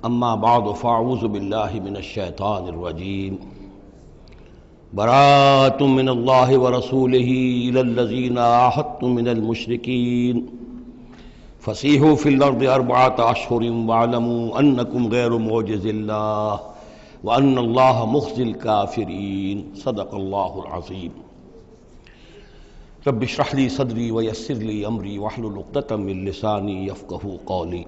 اما بعد فاعوذ باللہ من الشیطان الرجیم براءۃ من اللہ ورسولہ الی الذین عاہدتم من المشرکین فسیحوا فی الارض اربعۃ اشہر واعلموا انکم غیر معجز اللہ وان اللہ مخزی الکافرین صدق اللہ العظیم۔ رب اشرح لی صدری ویسر لی امری واحلل عقدۃ من لسانی یفقہوا قولی۔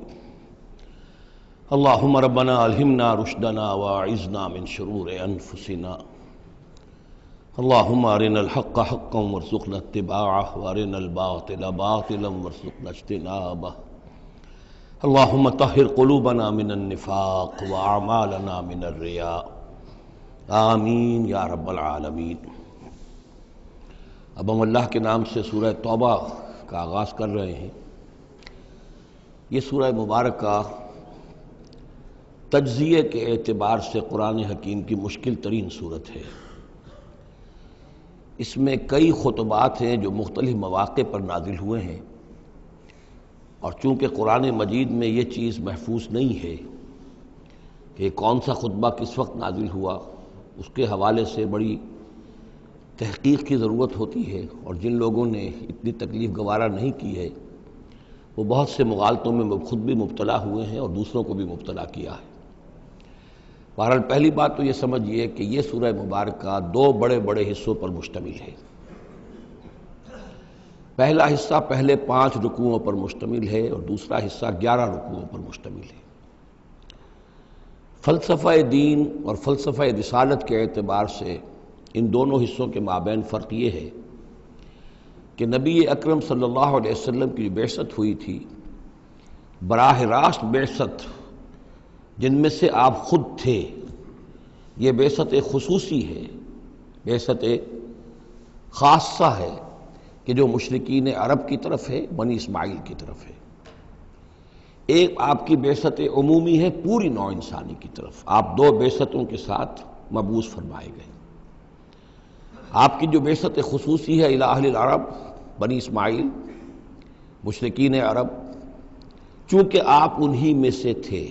اللہم ربنا الہمنا رشدنا واعذنا من شرور انفسنا۔ اللہم ارنا الحق حقا وارزقنا اتباعہ وارنا الباطل باطلا وارزقنا اجتنابہ۔ اللہم طہر قلوبنا من النفاق واعمالنا من الرياء، آمین یا رب العالمین۔ اب ہم اللہ کے نام سے سورہ توبہ کا آغاز کر رہے ہیں۔ یہ سورہ مبارکہ تجزیے کے اعتبار سے قرآن حکیم کی مشکل ترین صورت ہے۔ اس میں کئی خطبات ہیں جو مختلف مواقع پر نازل ہوئے ہیں، اور چونکہ قرآن مجید میں یہ چیز محفوظ نہیں ہے کہ کون سا خطبہ کس وقت نازل ہوا، اس کے حوالے سے بڑی تحقیق کی ضرورت ہوتی ہے، اور جن لوگوں نے اتنی تکلیف گوارا نہیں کی ہے وہ بہت سے مغالطوں میں خود بھی مبتلا ہوئے ہیں اور دوسروں کو بھی مبتلا کیا ہے۔ بہرحال پہلی بات تو یہ سمجھیے کہ یہ سورہ مبارکہ دو بڑے بڑے حصوں پر مشتمل ہے۔ پہلا حصہ پہلے 5 رکوعوں پر مشتمل ہے اور دوسرا حصہ 11 رکوعوں پر مشتمل ہے۔ فلسفہ دین اور فلسفہ رسالت کے اعتبار سے ان دونوں حصوں کے مابین فرق یہ ہے کہ نبی اکرم صلی اللہ علیہ وسلم کی بعثت ہوئی تھی، براہ راست بعثت جن میں سے آپ خود تھے، یہ بعثت خصوصی ہے، بعثت خاصہ ہے کہ جو مشرکین عرب کی طرف ہے، بنی اسماعیل کی طرف ہے۔ ایک آپ کی بعثت عمومی ہے پوری نوع انسانی کی طرف۔ آپ دو بعثتوں کے ساتھ مبعوث فرمائے گئے۔ آپ کی جو بعثت خصوصی ہے الی اہل العرب، بنی اسماعیل، مشرکین عرب، چونکہ آپ انہی میں سے تھے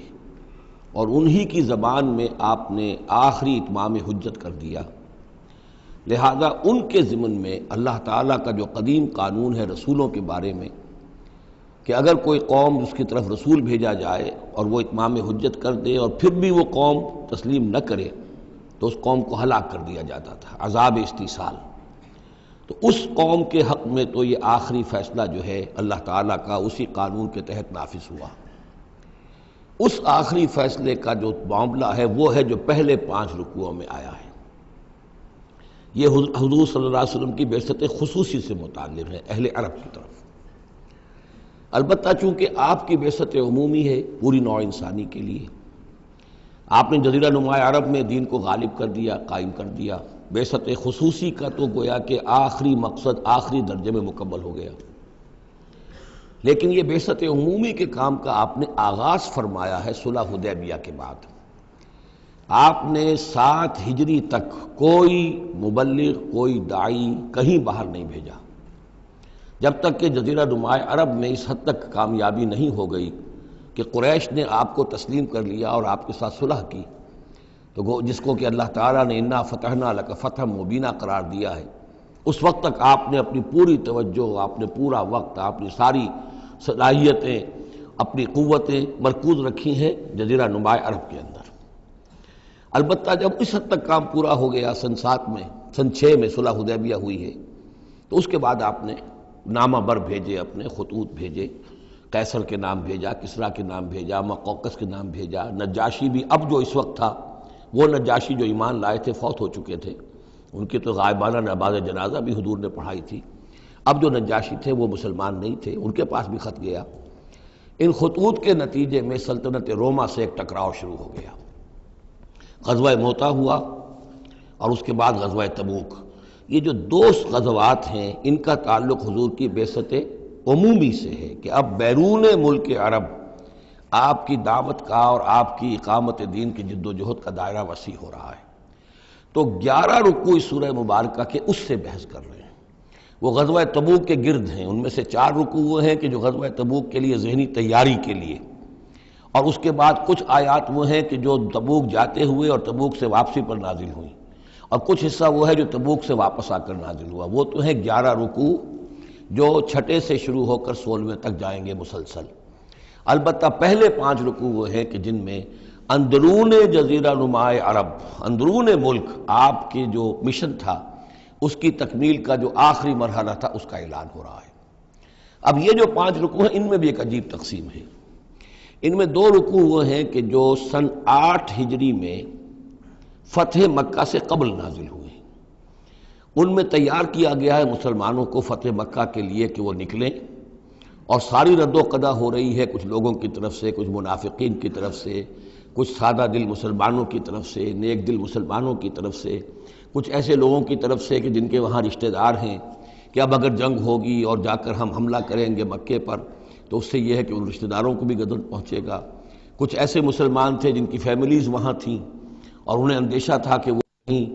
اور انہی کی زبان میں آپ نے آخری اتمام حجت کر دیا، لہذا ان کے ضمن میں اللہ تعالیٰ کا جو قدیم قانون ہے رسولوں کے بارے میں کہ اگر کوئی قوم اس کی طرف رسول بھیجا جائے اور وہ اتمام حجت کر دے اور پھر بھی وہ قوم تسلیم نہ کرے تو اس قوم کو ہلاک کر دیا جاتا تھا، عذاب استیصال۔ تو اس قوم کے حق میں تو یہ آخری فیصلہ جو ہے اللہ تعالیٰ کا اسی قانون کے تحت نافذ ہوا۔ اس آخری فیصلے کا جو معاملہ ہے وہ ہے جو پہلے 5 رکوعوں میں آیا ہے۔ یہ حضور صلی اللہ علیہ وسلم کی بعثت خصوصی سے متعلق ہے، اہل عرب کی طرف۔ البتہ چونکہ آپ کی بعثت عمومی ہے پوری نوع انسانی کے لیے، آپ نے جزیرہ نما عرب میں دین کو غالب کر دیا، قائم کر دیا۔ بعثت خصوصی کا تو گویا کہ آخری مقصد آخری درجے میں مکمل ہو گیا، لیکن یہ بعثت عمومی کے کام کا آپ نے آغاز فرمایا ہے صلح حدیبیہ کے بعد۔ آپ نے 7 ہجری تک کوئی مبلغ، کوئی داعی کہیں باہر نہیں بھیجا، جب تک کہ جزیرہ نما عرب میں اس حد تک کامیابی نہیں ہو گئی کہ قریش نے آپ کو تسلیم کر لیا اور آپ کے ساتھ صلح کی، تو جس کو کہ اللہ تعالیٰ نے انا فتحنا لک فتحا مبینا قرار دیا ہے، اس وقت تک آپ نے اپنی پوری توجہ، آپ نے پورا وقت، اپنی ساری صلاحیتیں، اپنی قوتیں مرکوز رکھی ہیں جزیرہ نما عرب کے اندر۔ البتہ جب اس حد تک کام پورا ہو گیا سن 7 میں، سن 6 میں صلح حدیبیہ ہوئی ہے، تو اس کے بعد آپ نے نامہ بر بھیجے، اپنے خطوط بھیجے، قیصر کے نام بھیجا، کسریٰ کے نام بھیجا، مقوقس کے نام بھیجا، نجاشی بھی اب جو اس وقت تھا، وہ نجاشی جو ایمان لائے تھے فوت ہو چکے تھے، ان کی تو غائبانہ نماز جنازہ بھی حضور نے پڑھائی تھی۔ اب جو نجاشی تھے وہ مسلمان نہیں تھے، ان کے پاس بھی خط گیا۔ ان خطوط کے نتیجے میں سلطنت روما سے ایک ٹکراؤ شروع ہو گیا۔ غزوہ موتا ہوا اور اس کے بعد غزوہ تبوک۔ یہ جو 2 غزوات ہیں ان کا تعلق حضور کی بعثت عمومی سے ہے کہ اب بیرون ملک عرب آپ کی دعوت کا اور آپ کی اقامت دین کی جد و جہد کا دائرہ وسیع ہو رہا ہے۔ تو 11 رکوع اس سورہ مبارکہ کے اس سے بحث کر رہے ہیں، وہ غزوہ تبوک کے گرد ہیں۔ ان میں سے 4 رکوع وہ ہیں کہ جو غزوہ تبوک کے لیے ذہنی تیاری کے لیے، اور اس کے بعد کچھ آیات وہ ہیں کہ جو تبوک جاتے ہوئے اور تبوک سے واپسی پر نازل ہوئیں، اور کچھ حصہ وہ ہے جو تبوک سے واپس آ کر نازل ہوا۔ وہ تو ہے 11 رکوع جو چھٹے سے شروع ہو کر 16ویں تک جائیں گے مسلسل۔ البتہ پہلے 5 رکوع وہ ہیں کہ جن میں اندرون جزیرہ نما عرب، اندرون ملک آپ کی جو مشن تھا اس کی تکمیل کا جو آخری مرحلہ تھا اس کا اعلان ہو رہا ہے۔ اب یہ جو 5 رکوع ہیں ان میں بھی ایک عجیب تقسیم ہے۔ ان میں 2 رکوع وہ ہیں کہ جو سن 8 ہجری میں فتح مکہ سے قبل نازل ہوئے، ان میں تیار کیا گیا ہے مسلمانوں کو فتح مکہ کے لیے کہ وہ نکلیں، اور ساری رد و قدا ہو رہی ہے کچھ لوگوں کی طرف سے، کچھ منافقین کی طرف سے، کچھ سادہ دل مسلمانوں کی طرف سے، نیک دل مسلمانوں کی طرف سے، کچھ ایسے لوگوں کی طرف سے کہ جن کے وہاں رشتہ دار ہیں کہ اب اگر جنگ ہوگی اور جا کر ہم حملہ کریں گے مکے پر تو اس سے یہ ہے کہ ان رشتہ داروں کو بھی غضب پہنچے گا۔ کچھ ایسے مسلمان تھے جن کی فیملیز وہاں تھیں اور انہیں اندیشہ تھا کہ وہ کہیں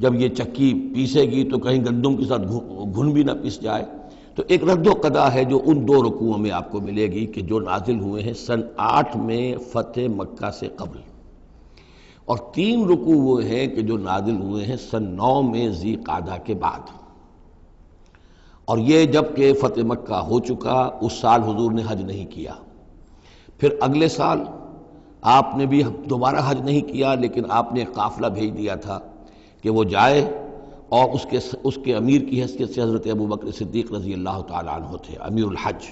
جب یہ چکی پیسے گی تو کہیں گندم کے ساتھ گھن بھی نہ پیس جائے۔ تو ایک رد و قدا ہے جو ان 2 رکوعوں میں آپ کو ملے گی کہ جو نازل ہوئے ہیں سن 8 میں فتح مکہ سے قبل، اور 3 رکوع وہ ہیں کہ جو نازل ہوئے ہیں سن 9 میں ذی قعدہ کے بعد۔ اور یہ جب کہ فتح مکہ ہو چکا، اس سال حضور نے حج نہیں کیا، پھر اگلے سال آپ نے بھی دوبارہ حج نہیں کیا، لیکن آپ نے ایک قافلہ بھیج دیا تھا کہ وہ جائے، اور اس کے امیر کی حیثیت سے حضرت ابوبکر صدیق رضی اللہ تعالیٰ عنہ تھے امیر الحج۔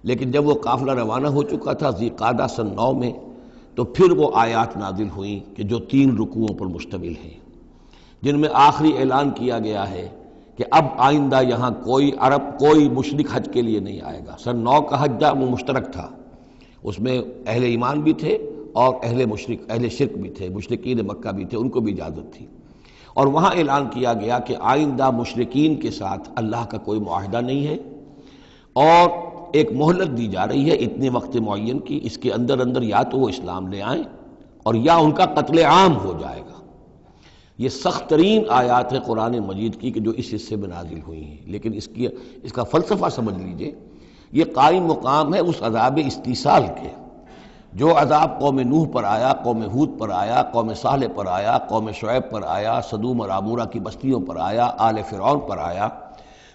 لیکن جب وہ قافلہ روانہ ہو چکا تھا ذی قعدہ سن 9 میں، تو پھر وہ آیات نازل ہوئیں کہ جو 3 رکوعوں پر مشتمل ہیں، جن میں آخری اعلان کیا گیا ہے کہ اب آئندہ یہاں کوئی عرب، کوئی مشرک حج کے لیے نہیں آئے گا۔ سن 9 کا حج وہ مشترک تھا، اس میں اہل ایمان بھی تھے اور اہل شرک بھی تھے، مشرکین مکہ بھی تھے، ان کو بھی اجازت تھی۔ اور وہاں اعلان کیا گیا کہ آئندہ مشرکین کے ساتھ اللہ کا کوئی معاہدہ نہیں ہے، اور ایک مہلت دی جا رہی ہے اتنے وقت معین کی، اس کے اندر اندر یا تو وہ اسلام لے آئیں اور یا ان کا قتل عام ہو جائے گا۔ یہ سخت ترین آیات ہے قرآن مجید کی کہ جو اس حصے میں نازل ہوئی ہیں، لیکن اس کا فلسفہ سمجھ لیجئے، یہ قائم مقام ہے اس عذاب استیصال کے جو عذاب قوم نوح پر آیا، قوم ہود پر آیا، قوم صالح پر آیا، قوم شعیب پر آیا، سدوم اور عمورہ کی بستیوں پر آیا، آل فرعون پر آیا۔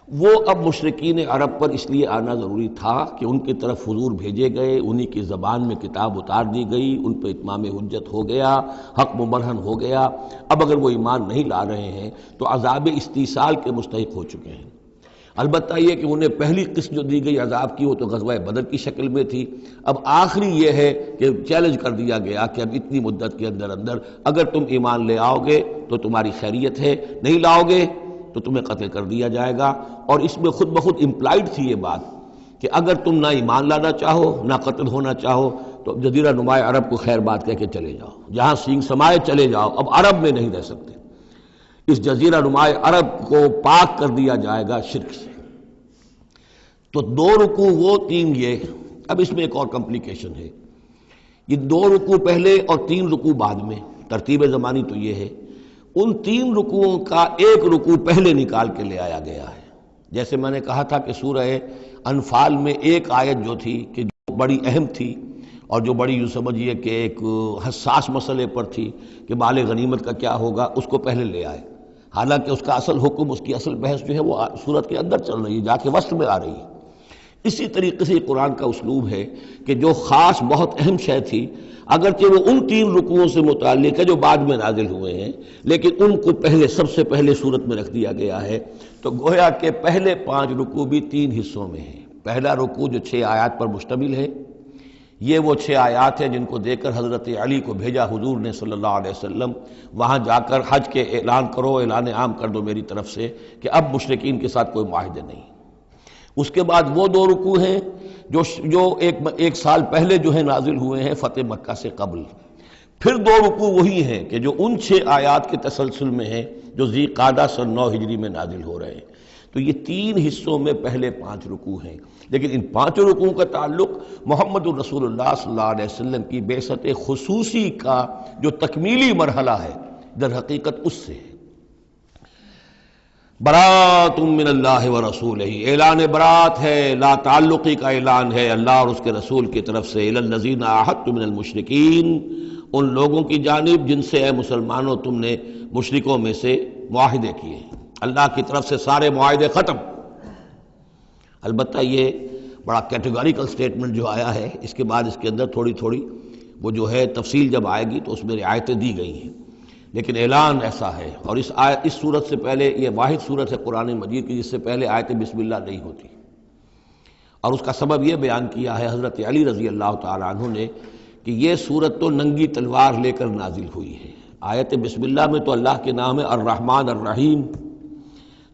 وہ اب مشرکین عرب پر اس لیے آنا ضروری تھا کہ ان کی طرف حضور بھیجے گئے، انہی کی زبان میں کتاب اتار دی گئی، ان پہ اتمام حجت ہو گیا، حق مبرہن ہو گیا۔ اب اگر وہ ایمان نہیں لا رہے ہیں تو عذاب استیصال کے مستحق ہو چکے ہیں۔ البتہ یہ کہ انہیں پہلی قسط جو دی گئی عذاب کی وہ تو غزوہ بدر کی شکل میں تھی، اب آخری یہ ہے کہ چیلنج کر دیا گیا کہ اب اتنی مدت کے اندر اندر اگر تم ایمان لے آؤ گے تو تمہاری خیریت ہے، نہیں لاؤ گے تو تمہیں قتل کر دیا جائے گا۔ اور اس میں خود بخود امپلائڈ تھی یہ بات کہ اگر تم نہ ایمان لانا چاہو نہ قتل ہونا چاہو تو جزیرہ نماء عرب کو خیر بات کہہ کے چلے جاؤ، جہاں سینگ سمائے چلے جاؤ، اب عرب میں نہیں رہ سکتے۔ اس جزیرہ نماء عرب کو پاک کر دیا جائے گا شرک سے۔ تو 2 رکوع وہ 3 یہ۔ اب اس میں ایک اور کمپلیکیشن ہے، یہ 2 رکوع پہلے اور 3 رکوع بعد میں، ترتیب زمانی تو یہ ہے، ان 3 رکوعوں کا ایک رکوع پہلے نکال کے لے آیا گیا ہے۔ جیسے میں نے کہا تھا کہ سورہ انفال میں ایک آیت جو تھی کہ جو بڑی اہم تھی اور جو بڑی یوں سمجھیے کہ ایک حساس مسئلے پر تھی کہ مال غنیمت کا کیا ہوگا، اس کو پہلے لے آئے، حالانکہ اس کا اصل حکم، اس کی اصل بحث جو ہے وہ سورت کے اندر چل رہی ہے، جا کے وسط میں آ رہی ہے۔ اسی طریقے سے قرآن کا اسلوب ہے کہ جو خاص بہت اہم شے تھی، اگرچہ وہ ان 3 رکوعوں سے متعلق ہے جو بعد میں نازل ہوئے ہیں، لیکن ان کو پہلے سب سے پہلے صورت میں رکھ دیا گیا ہے۔ تو گویا کہ پہلے 5 رکوع بھی 3 حصوں میں ہیں۔ پہلا رکوع جو 6 آیات پر مشتمل ہے، یہ وہ 6 آیات ہیں جن کو دے کر حضرت علی کو بھیجا حضور نے صلی اللہ علیہ وسلم، وہاں جا کر حج کے اعلان کرو، اعلان عام کر دو میری طرف سے کہ اب مشرکین کے ساتھ کوئی معاہدے نہیں۔ اس کے بعد وہ 2 رکوع ہیں جو ایک سال پہلے جو ہے نازل ہوئے ہیں فتح مکہ سے قبل۔ پھر 2 رکوع وہی ہیں کہ جو ان 6 آیات کے تسلسل میں ہیں جو ذی قعدہ سن 9 ہجری میں نازل ہو رہے ہیں۔ تو یہ 3 حصوں میں پہلے 5 رکوع ہیں، لیکن ان 5 رکوعوں کا تعلق محمد الرسول اللہ صلی اللہ علیہ وسلم کی بعثت خصوصی کا جو تکمیلی مرحلہ ہے در حقیقت اس سے ہے۔ برات من اللہ ورسولہ، اعلان برات ہے، لا تعلقی کا اعلان ہے اللہ اور اس کے رسول کی طرف سے، الی الذین عاہدتم من المشرکین، ان لوگوں کی جانب جن سے اے مسلمانوں تم نے مشرکوں میں سے معاہدے کیے ہیں۔ اللہ کی طرف سے سارے معاہدے ختم۔ البتہ یہ بڑا کیٹیگوریکل سٹیٹمنٹ جو آیا ہے، اس کے بعد اس کے اندر تھوڑی تھوڑی وہ جو ہے تفصیل جب آئے گی تو اس میں رعایتیں دی گئی ہیں، لیکن اعلان ایسا ہے۔ اور اس صورت سے پہلے، یہ واحد صورت ہے قرآن مجید کی جس سے پہلے آیت بسم اللہ نہیں ہوتی، اور اس کا سبب یہ بیان کیا ہے حضرت علی رضی اللہ تعالیٰ عنہ نے کہ یہ صورت تو ننگی تلوار لے کر نازل ہوئی ہے۔ آیت بسم اللہ میں تو اللہ کے نام ہے الرحمن الرحیم،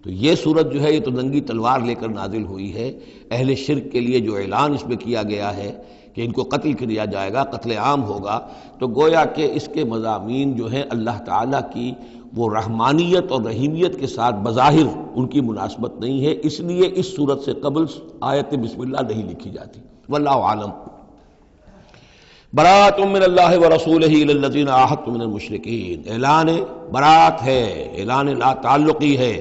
تو یہ صورت جو ہے یہ تو ننگی تلوار لے کر نازل ہوئی ہے۔ اہل شرک کے لیے جو اعلان اس میں کیا گیا ہے کہ ان کو قتل کیا جائے گا، قتل عام ہوگا، تو گویا کہ اس کے مضامین جو ہیں اللہ تعالیٰ کی وہ رحمانیت اور رحیمیت کے ساتھ بظاہر ان کی مناسبت نہیں ہے، اس لیے اس صورت سے قبل آیت بسم اللہ نہیں لکھی جاتی۔ واللہ عالم۔ برات من اللہ ورسولہ الی الذین عاہدتم من المشرکین، اعلان برات ہے، اعلان لا تعلقی ہے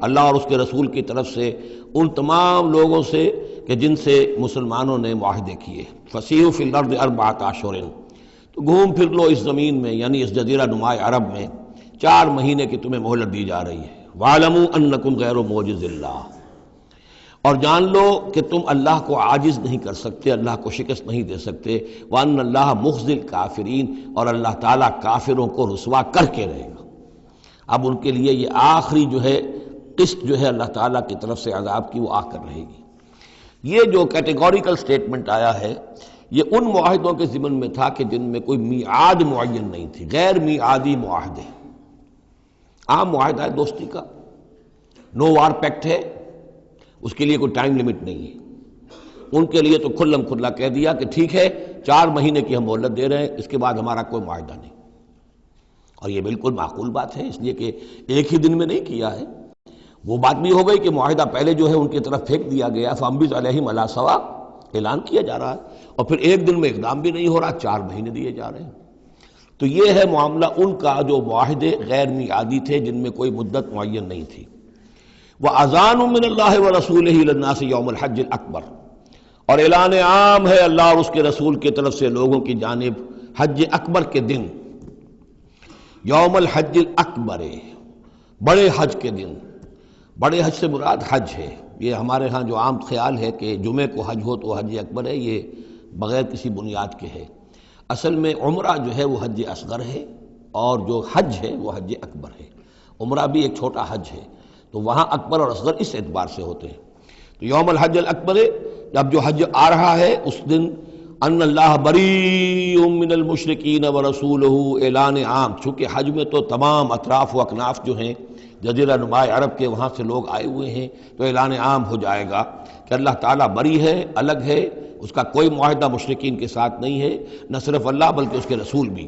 اللہ اور اس کے رسول کی طرف سے ان تمام لوگوں سے کہ جن سے مسلمانوں نے معاہدے کیے۔ فسیحوا فی الارض اربعۃ اشہر، تو گھوم پھر لو اس زمین میں، یعنی اس جزیرہ نما عرب میں 4 مہینے کی تمہیں مہلت دی جا رہی ہے۔ وَاعْلَمُوا أَنَّكُمْ غَيْرُ مُعْجِزِ اللَّهِ، اور جان لو کہ تم اللہ کو عاجز نہیں کر سکتے، اللہ کو شکست نہیں دے سکتے۔ وَأَنَّ اللَّهَ مُخْزِي الْكَافِرِينَ، اور اللہ تعالیٰ کافروں کو رسوا کر کے رہے گا۔ اب ان کے لیے یہ آخری جو ہے قسط جو ہے اللہ تعالیٰ کی طرف سے عذاب کی وہ آ کر رہے گی۔ یہ جو کیٹیگوریکل سٹیٹمنٹ آیا ہے یہ ان معاہدوں کے ضمن میں تھا کہ جن میں کوئی میعاد معین نہیں تھی، غیر میعادی معاہدے۔ عام معاہدہ ہے دوستی کا، نو وار پیکٹ ہے، اس کے لیے کوئی ٹائم لمٹ نہیں ہے۔ ان کے لیے تو کھلم کھلا کہہ دیا کہ ٹھیک ہے 4 مہینے کی ہم مہلت دے رہے ہیں، اس کے بعد ہمارا کوئی معاہدہ نہیں۔ اور یہ بالکل معقول بات ہے، اس لیے کہ ایک ہی دن میں نہیں کیا ہے۔ وہ بات بھی ہو گئی کہ معاہدہ پہلے جو ہے ان کی طرف پھینک دیا گیا، فَأَنبِذْ عَلَيْهِمْ عَلَىٰ سَوَاءٍ، اعلان کیا جا رہا ہے، اور پھر ایک دن میں اقدام بھی نہیں ہو رہا، 4 مہینے دیے جا رہے ہیں۔ تو یہ ہے معاملہ ان کا جو معاہدے غیر میعادی تھے جن میں کوئی مدت معین نہیں تھی۔ وَأَذَانٌ مِّنَ اللَّهِ وَرَسُولِهِ إِلَى النَّاسِ يَوْمَ الْحَجِّ الْأَكْبَرِ، اور اعلان عام ہے اللہ اور اس کے رسول کی طرف سے لوگوں کی جانب حج اکبر کے دن، یوم الحج الاکبر، بڑے حج کے دن۔ بڑے حج سے مراد حج ہے، یہ ہمارے ہاں جو عام خیال ہے کہ جمعے کو حج ہو تو حج اکبر ہے، یہ بغیر کسی بنیاد کے ہے۔ اصل میں عمرہ جو ہے وہ حج اصغر ہے، اور جو حج ہے وہ حج اکبر ہے۔ عمرہ بھی ایک چھوٹا حج ہے، تو وہاں اکبر اور اصغر اس اعتبار سے ہوتے ہیں۔ تو یوم الحج الاکبر، جب جو حج آ رہا ہے اس دن، ان اللہ بریء من المشرکین ورسولہ، اعلان عام، چونکہ حج میں تو تمام اطراف و اکناف جو ہیں جزیرہ نما عرب کے وہاں سے لوگ آئے ہوئے ہیں، تو اعلان عام ہو جائے گا کہ اللہ تعالیٰ بری ہے، الگ ہے، اس کا کوئی معاہدہ مشرکین کے ساتھ نہیں ہے، نہ صرف اللہ بلکہ اس کے رسول بھی۔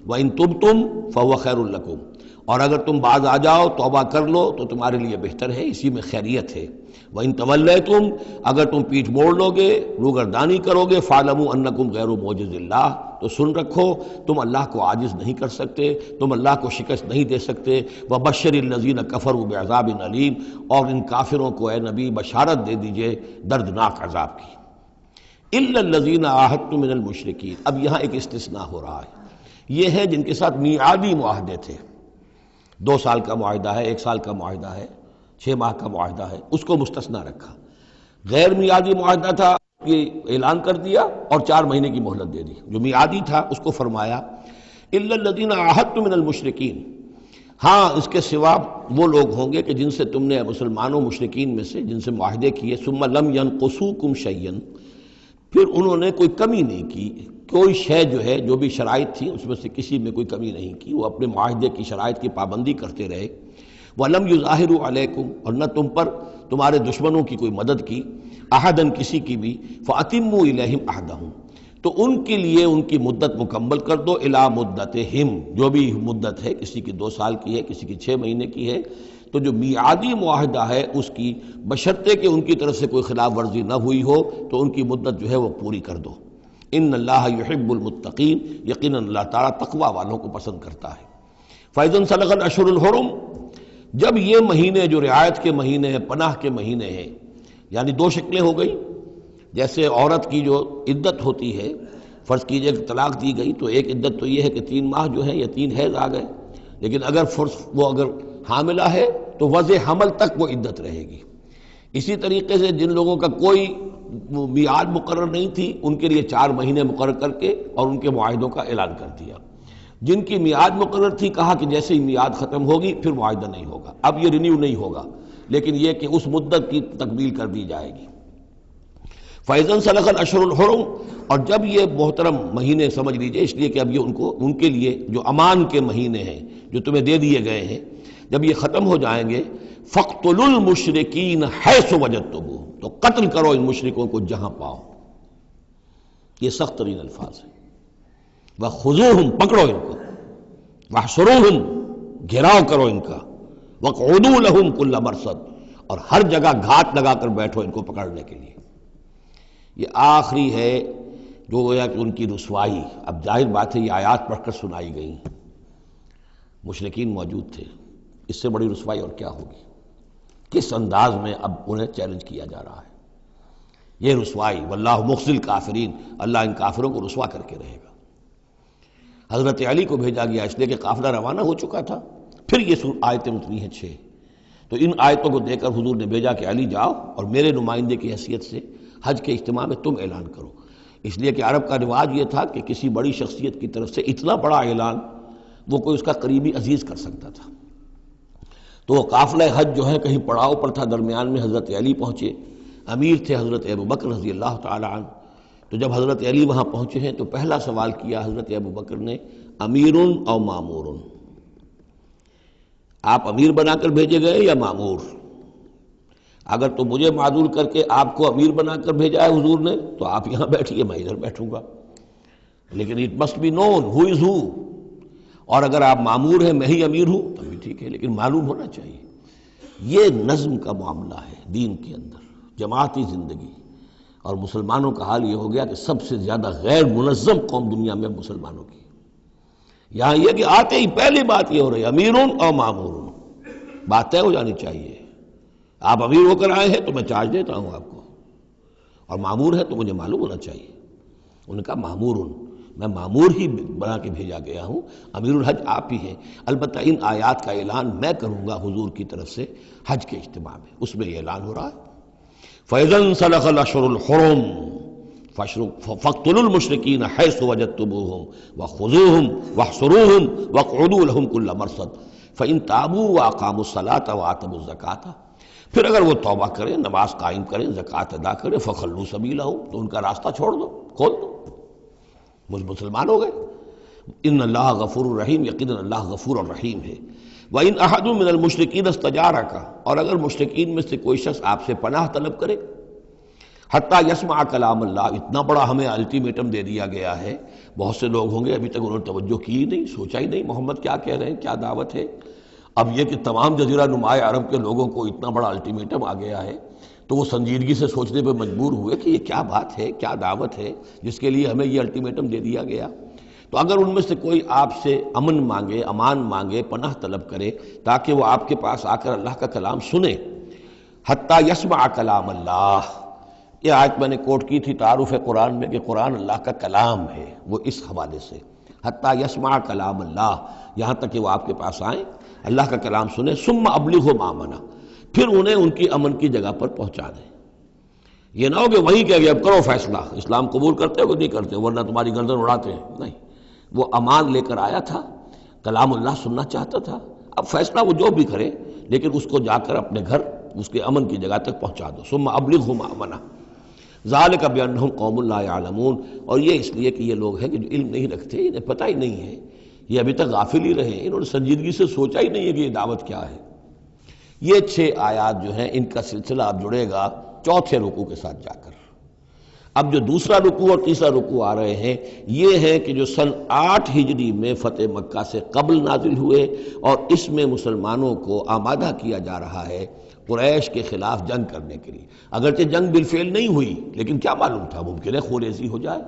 وَإِن تُبْتُمْ فَهُوَ خَيْرٌ لَكُمْ، اور اگر تم باز آ جاؤ، توبہ کر لو تو تمہارے لیے بہتر ہے، اسی میں خیریت ہے۔ وَإِن تَوَلَّيْتُمْ، اگر تم پیٹھ موڑ لو گے، روگردانی کرو گے، فَاعْلَمُوا أَنَّكُمْ غَيْرُ مُعْجِزِ اللَّهِ، تو سن رکھو تم اللہ کو عاجز نہیں کر سکتے، تم اللہ کو شکست نہیں دے سکتے۔ وَبَشِّرِ الَّذِينَ كَفَرُوا بِعَذَابٍ أَلِيمٍ، اور ان کافروں کو اے نبی بشارت دے دیجئے دردناک عذاب کی۔ إِلَّا الَّذِينَ عَاهَدتُّم مِّنَ الْمُشْرِكِينَ، اب یہاں ایک استثناء ہو رہا ہے، یہ ہے جن کے ساتھ میعادی معاہدے تھے، 2 سال کا معاہدہ ہے، 1 سال کا معاہدہ ہے، 6 ماہ کا معاہدہ ہے، اس کو مستثنیٰ رکھا۔ غیر میعادی معاہدہ تھا، یہ اعلان کر دیا اور 4 مہینے کی مہلت دے دی۔ جو میعادی تھا اس کو فرمایا الا الذین عاہدتم من المشرکین، ہاں اس کے سوا وہ لوگ ہوں گے کہ جن سے تم نے مسلمانوں مشرکین میں سے جن سے معاہدے کیے، ثم لم ینقصوکم شیئا، پھر انہوں نے کوئی کمی نہیں کی، کوئی شے جو ہے جو بھی شرائط تھی اس میں سے کسی میں کوئی کمی نہیں کی، وہ اپنے معاہدے کی شرائط کی پابندی کرتے رہے۔ وَلَمْ يُظَاهِرُوا عَلَيْكُمْ، اور نہ تم پر تمہارے دشمنوں کی کوئی مدد کی، احدن کسی کی بھی، فَأَتِمُّوا إِلَيْهِمْ عَهْدَهُمْ، تو ان کے لیے ان کی مدت مکمل کر دو، اِلَى مُدَّتِهِمْ، جو بھی مدت ہے، کسی کی 2 سال کی ہے، کسی کی 6 مہینے کی ہے، تو جو میعادی معاہدہ ہے اس کی بشرطے کہ ان کی طرف سے کوئی خلاف ورزی نہ ہوئی ہو تو ان کی مدت جو ہے وہ پوری کر دو۔ ان اللہ یحب المتقین، یقیناً اللہ تعالیٰ تقوی والوں کو پسند کرتا ہے۔ فَإِذَا انْسَلَخَ الْأَشْهُرُ الْحُرُمُ، جب یہ مہینے جو رعایت کے مہینے ہیں، پناہ کے مہینے ہیں، یعنی دو شکلیں ہو گئی، جیسے عورت کی جو عدت ہوتی ہے، فرض کیجئے کہ طلاق دی گئی تو ایک عدت تو یہ ہے کہ 3 ماہ جو ہے یا 3 حیض آ گئے، لیکن اگر وہ اگر حاملہ ہے تو وضع حمل تک وہ عدت رہے گی۔ اسی طریقے سے جن لوگوں کا کوئی میعاد مقرر نہیں تھی، ان کے لیے 4 مہینے مقرر کر کے اور ان کے معاہدوں کا اعلان کر دیا۔ جن کی میعاد مقرر تھی، کہا کہ جیسے ہی میعاد ختم ہوگی پھر معاہدہ نہیں ہوگا، اب یہ رینیو نہیں ہوگا، لیکن یہ کہ اس مدت کی تکمیل کر دی جائے گی۔ فَإِذَا انسَلَخَ الْأَشْهُرُ الْحُرُمُ، اور جب یہ محترم مہینے سمجھ لیجئے، اس لیے کہ اب یہ ان کے لیے جو امان کے مہینے ہیں جو تمہیں دے دیے گئے ہیں، جب یہ ختم ہو جائیں گے، فَاقْتُلُوا الْمُشْرِكِينَ حَيْثُ وَجَدتُّمُوهُمْ، تو قتل کرو ان مشرکوں کو جہاں پاؤ۔ یہ سخت ترین الفاظ ہیں۔ وَخُذُوهُمْ، پکڑو ان کو، وَاحْصُرُوهُمْ، گھیراؤ کرو ان کا، وَاقْعُدُوا لَهُمْ كُلَّ مَرْصَدٍ، اور ہر جگہ گھات لگا کر بیٹھو ان کو پکڑنے کے لیے۔ یہ آخری ہے جو گویا کہ ان کی رسوائی۔ اب ظاہر بات ہے یہ آیات پڑھ کر سنائی گئی، مشرکین موجود تھے، اس سے بڑی رسوائی اور کیا ہوگی؟ کس انداز میں اب انہیں چیلنج کیا جا رہا ہے؟ یہ رسوائی، واللہ مخزی الکافرین، اللہ ان کافروں کو رسوا کر کے رہے گا۔ حضرت علی کو بھیجا گیا اس لیے کہ قافلہ روانہ ہو چکا تھا، پھر یہ آیتیں اتری ہیں 6، تو ان آیتوں کو دے کر حضور نے بھیجا کہ علی جاؤ اور میرے نمائندے کی حیثیت سے حج کے اجتماع میں تم اعلان کرو، اس لیے کہ عرب کا رواج یہ تھا کہ کسی بڑی شخصیت کی طرف سے اتنا بڑا اعلان وہ کوئی اس کا قریبی عزیز کر سکتا تھا۔ تو وہ قافلہ حج جو ہے کہیں پڑاؤ پر تھا، درمیان میں حضرت علی پہنچے، امیر تھے حضرت ابوبکر رضی اللہ تعالی عنہ۔ تو جب حضرت علی وہاں پہنچے ہیں تو پہلا سوال کیا حضرت ابوبکر نے، امیر او مامور، آپ امیر بنا کر بھیجے گئے یا مامور؟ اگر تو مجھے معذور کر کے آپ کو امیر بنا کر بھیجا ہے حضور نے تو آپ یہاں بیٹھیے، میں ادھر بیٹھوں گا، لیکن اٹ مسٹ بی نون ہو از ہو، اور اگر آپ مامور ہیں میں ہی امیر ہوں تو بھی ٹھیک ہے، لیکن معلوم ہونا چاہیے۔ یہ نظم کا معاملہ ہے دین کے اندر، جماعتی زندگی، اور مسلمانوں کا حال یہ ہو گیا کہ سب سے زیادہ غیر منظم قوم دنیا میں مسلمانوں کی۔ یہاں یہ کہ آتے ہی پہلی بات یہ ہو رہی ہے امیرون اور مامورون، بات طے ہو جانی چاہیے۔ آپ امیر ہو کر آئے ہیں تو میں چارج دیتا ہوں آپ کو، اور مامور ہے تو مجھے معلوم ہونا چاہیے۔ ان کا مامورون، میں مامور ہی بنا کے بھیجا گیا ہوں، امیر الحج آپ ہی ہیں، البتہ ان آیات کا اعلان میں کروں گا حضور کی طرف سے حج کے اجتماع میں، اس میں یہ اعلان ہو رہا ہے۔ فَإِذَا انسَلَخَ الْأَشْهُرُ الْحُرُمُ فَاقْتُلُوا الْمُشْرِكِينَ حَيْثُ وَجَدتُّمُوهُمْ وَخُذُوهُمْ وَاحْصُرُوهُمْ وَاقْعُدُوا لَهُمْ كُلَّ مَرْصَدٍ فَإِن تَابُوا وَأَقَامُوا الصَّلَاةَ وَآتَوُا الزَّكَاةَ، پھر اگر وہ توبہ کریں، نماز قائم کریں، زکوٰۃ ادا کریں، فَخَلُّوا سَبِيلَهُمْ، تو ان کا راستہ چھوڑ دو، کھول دو، مسلمان ہو گئے۔ ان اللہ غفور الرحیم، یقیناً اللہ غفور الرحیم ہے۔ وَإِنْ أَحَدٌ مِّنَ الْمُشْرِكِينَ اسْتَجَارَكَ، اور اگر مشرکین میں سے کوئی شخص آپ سے پناہ طلب کرے، حتیٰ یسمع کلام اللہ، اتنا بڑا ہمیں الٹیمیٹم دے دیا گیا ہے، بہت سے لوگ ہوں گے ابھی تک انہوں نے توجہ کی ہی نہیں، سوچا ہی نہیں محمد کیا کہہ رہے ہیں، کیا دعوت ہے۔ اب یہ کہ تمام جزیرہ نماء عرب کے لوگوں کو اتنا بڑا الٹیمیٹم آ گیا ہے تو وہ سنجیدگی سے سوچنے پہ مجبور ہوئے کہ یہ کیا بات ہے، کیا دعوت ہے جس کے لیے ہمیں یہ الٹیمیٹم دے دیا گیا۔ تو اگر ان میں سے کوئی آپ سے امن مانگے، امان مانگے، پناہ طلب کرے تاکہ وہ آپ کے پاس آ کر اللہ کا کلام سنے، حتیٰ یسمع کلام اللہ، یہ آیت میں نے کوٹ کی تھی تعارف قرآن میں کہ قرآن اللہ کا کلام ہے، وہ اس حوالے سے حتیٰ یسمع کلام اللہ، یہاں تک کہ وہ آپ کے پاس آئیں، اللہ کا کلام سنیں، ثم ابلغہ مامنا، پھر انہیں ان کی امن کی جگہ پر پہنچا دیں۔ یہ نہ ہو کہ وہیں کہہ گیا اب کرو فیصلہ، اسلام قبول کرتے ہو کہ نہیں کرتے، ورنہ تمہاری گردن اڑاتے ہیں، نہیں، وہ امان لے کر آیا تھا، کلام اللہ سننا چاہتا تھا، اب فیصلہ وہ جو بھی کرے لیکن اس کو جا کر اپنے گھر اس کے امن کی جگہ تک پہنچا دو۔ ثم ابلغہ مامنا ذالک بانہم قوم لا یعلمون، اور یہ اس لیے کہ یہ لوگ ہیں کہ جو علم نہیں رکھتے، انہیں پتہ ہی نہیں ہے، یہ ابھی تک غافل ہی رہے، انہوں نے سنجیدگی سے سوچا ہی نہیں ہے کہ یہ دعوت کیا ہے۔ یہ 6 آیات جو ہیں ان کا سلسلہ اب جڑے گا چوتھے رکوع کے ساتھ جا کر۔ اب جو دوسرا رکوع اور تیسرا رکوع آ رہے ہیں یہ ہیں کہ جو سن 8 ہجری میں فتح مکہ سے قبل نازل ہوئے، اور اس میں مسلمانوں کو آمادہ کیا جا رہا ہے قریش کے خلاف جنگ کرنے کے لیے۔ اگرچہ جنگ بالفعل نہیں ہوئی لیکن کیا معلوم تھا، ممکن ہے خوریزی ہو جائے،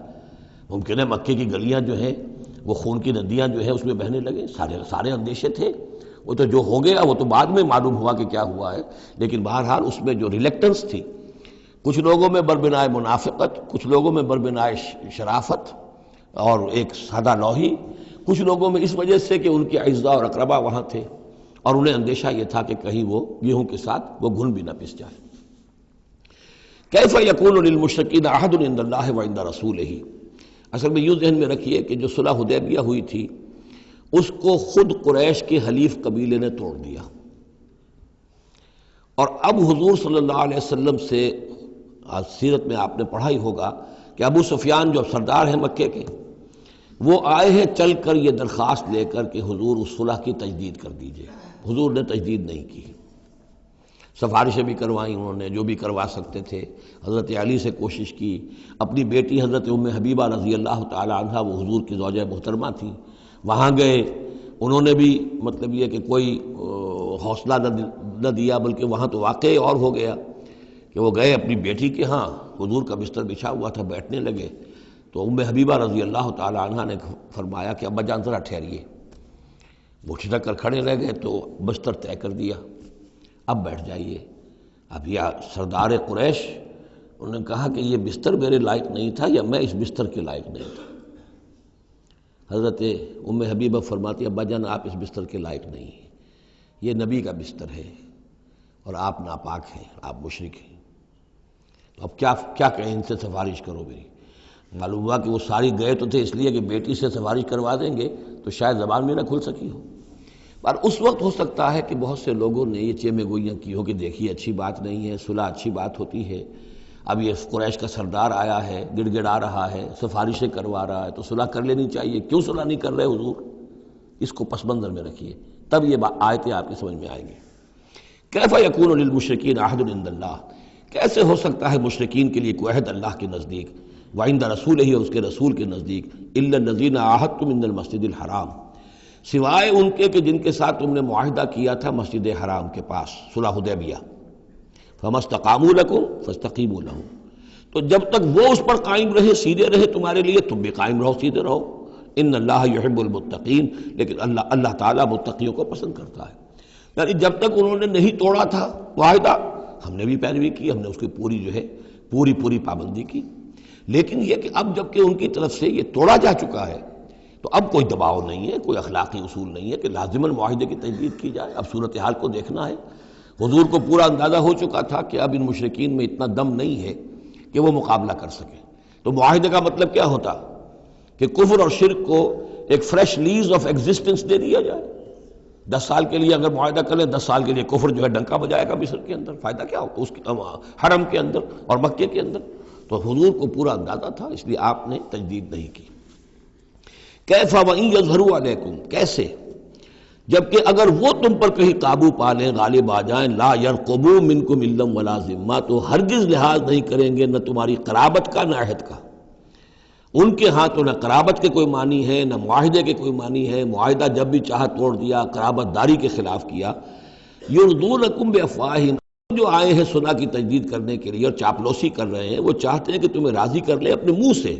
ممکن ہے مکے کی گلیاں جو ہیں وہ خون کی ندیاں جو ہیں اس میں بہنے لگیں، سارے اندیشے تھے۔ وہ تو جو ہو گیا وہ تو بعد میں معلوم ہوا کہ کیا ہوا ہے، لیکن بہرحال اس میں جو ریلیکٹنس تھی، کچھ لوگوں میں بربنائے منافقت، کچھ لوگوں میں بربنائے شرافت اور ایک سادہ لوحی، کچھ لوگوں میں اس وجہ سے کہ ان کے اعزاء اور اقربا وہاں تھے اور انہیں اندیشہ یہ تھا کہ کہیں وہ گیہوں کے ساتھ وہ گھن بھی نہ پس جائے۔ کیف یکون للمشرکین عہد عند اللہ وعند رسولہ، اصل میں یوں ذہن میں رکھیے کہ جو صلح حدیبیہ ہوئی تھی اس کو خود قریش کے حلیف قبیلے نے توڑ دیا، اور اب حضور صلی اللہ علیہ وسلم سے سیرت میں آپ نے پڑھا ہی ہوگا کہ ابو سفیان جو سردار ہیں مکے کے، وہ آئے ہیں چل کر یہ درخواست لے کر کہ حضور اس صلح کی تجدید کر دیجئے۔ حضور نے تجدید نہیں کی، سفارشیں بھی کروائیں انہوں نے جو بھی کروا سکتے تھے، حضرت علی سے کوشش کی، اپنی بیٹی حضرت ام حبیبہ رضی اللہ تعالی عنہا وہ حضور کی زوجہ محترمہ تھی، وہاں گئے، انہوں نے بھی مطلب یہ کہ کوئی حوصلہ نہ دیا، بلکہ وہاں تو واقعی اور ہو گیا کہ وہ گئے اپنی بیٹی کے ہاں، حضور کا بستر بچھا ہوا تھا، بیٹھنے لگے تو ام حبیبہ رضی اللہ تعالی عنہا نے فرمایا کہ ابا جان ذرا ٹھہریے، وہ ٹھٹک کر کھڑے رہ گئے تو بستر طے کر دیا، اب بیٹھ جائیے۔ اب یہ سردار قریش، انہوں نے کہا کہ یہ بستر میرے لائق نہیں تھا یا میں اس بستر کے لائق نہیں تھا۔ حضرت ام حبیبہ فرماتی ابا جان آپ اس بستر کے لائق نہیں ہیں، یہ نبی کا بستر ہے اور آپ ناپاک ہیں، آپ مشرک ہیں، تو اب کیا کہیں، ان سے سفارش کرو میری۔ معلوم ہوا کہ وہ ساری گئے تو تھے اس لیے کہ بیٹی سے سفارش کروا دیں گے تو شاید زبان میں نہ کھل سکی ہو، پر اس وقت ہو سکتا ہے کہ بہت سے لوگوں نے یہ چیمے گوئیاں کی ہو کہ دیکھیے اچھی بات نہیں ہے، صلح اچھی بات ہوتی ہے، اب یہ قریش کا سردار آیا ہے، گڑ گڑا رہا ہے، سفارشیں کروا رہا ہے، تو صلح کر لینی چاہیے، کیوں صلح نہیں کر رہے حضور؟ اس کو پس منظر میں رکھیے، تب یہ آیتیں آپ کی سمجھ میں آئیں گی۔ کیف یکون للمشرکین عہد عند اللہ، کیسے ہو سکتا ہے مشرکین کے لیے کوئی عہد اللہ کے نزدیک، وعند رسولہ اور اس کے رسول کے نزدیک، الا الذین عاہدتم من المسجد الحرام، سوائے ان کے کہ جن کے ساتھ تم نے معاہدہ کیا تھا مسجد حرام کے پاس، صلح حدیبیہ، فما استقاموا لکم فاستقیموا لہم، تو جب تک وہ اس پر قائم رہے، سیدھے رہے تمہارے لیے، تم بھی قائم رہو، سیدھے رہو۔ ان اللہ یحب المتقین، لیکن اللہ تعالیٰ متقیوں کو پسند کرتا ہے، یعنی جب تک انہوں نے نہیں توڑا تھا معاہدہ ہم نے بھی پیروی کی، ہم نے اس کی پوری پابندی کی، لیکن یہ کہ اب جب کہ ان کی طرف سے یہ توڑا جا چکا ہے تو اب کوئی دباؤ نہیں ہے، کوئی اخلاقی اصول نہیں ہے کہ لازماً معاہدے کی تجدید کی جائے، اب صورتحال کو دیکھنا ہے۔ حضور کو پورا اندازہ ہو چکا تھا کہ اب ان مشرکین میں اتنا دم نہیں ہے کہ وہ مقابلہ کر سکیں، تو معاہدے کا مطلب کیا ہوتا کہ کفر اور شرک کو ایک فریش لیز آف ایگزسٹنس دے دیا جائے۔ 10 سال کے لیے اگر معاہدہ کریں، 10 سال کے لیے کفر جو ہے ڈنکا بجائے گا مصر کے اندر، فائدہ کیا ہوگا اس حرم کے اندر اور مکے کے اندر، تو حضور کو پورا اندازہ تھا، اس لیے آپ نے تجدید نہیں کی۔ کیف وَإِن يَظْهَرُوا عَلَيْكُمْ، کیسے جبکہ اگر وہ تم پر کہیں قابو پا لیں، غالب آ جائیں، لا يرقبوا منکم الا ولا ذمہ، تو ہرگز لحاظ نہیں کریں گے نہ تمہاری قرابت کا نہ عہد کا، ان کے ہاں تو نہ قرابت کے کوئی معنی ہے نہ معاہدے کے کوئی معنی ہے، معاہدہ جب بھی چاہا توڑ دیا، قرابت داری کے خلاف کیا۔ یرضونکم بافواہہم، جو آئے ہیں صلح کی تجدید کرنے کے لیے اور چاپلوسی کر رہے ہیں، وہ چاہتے ہیں کہ تمہیں راضی کر لیں اپنے منہ سے،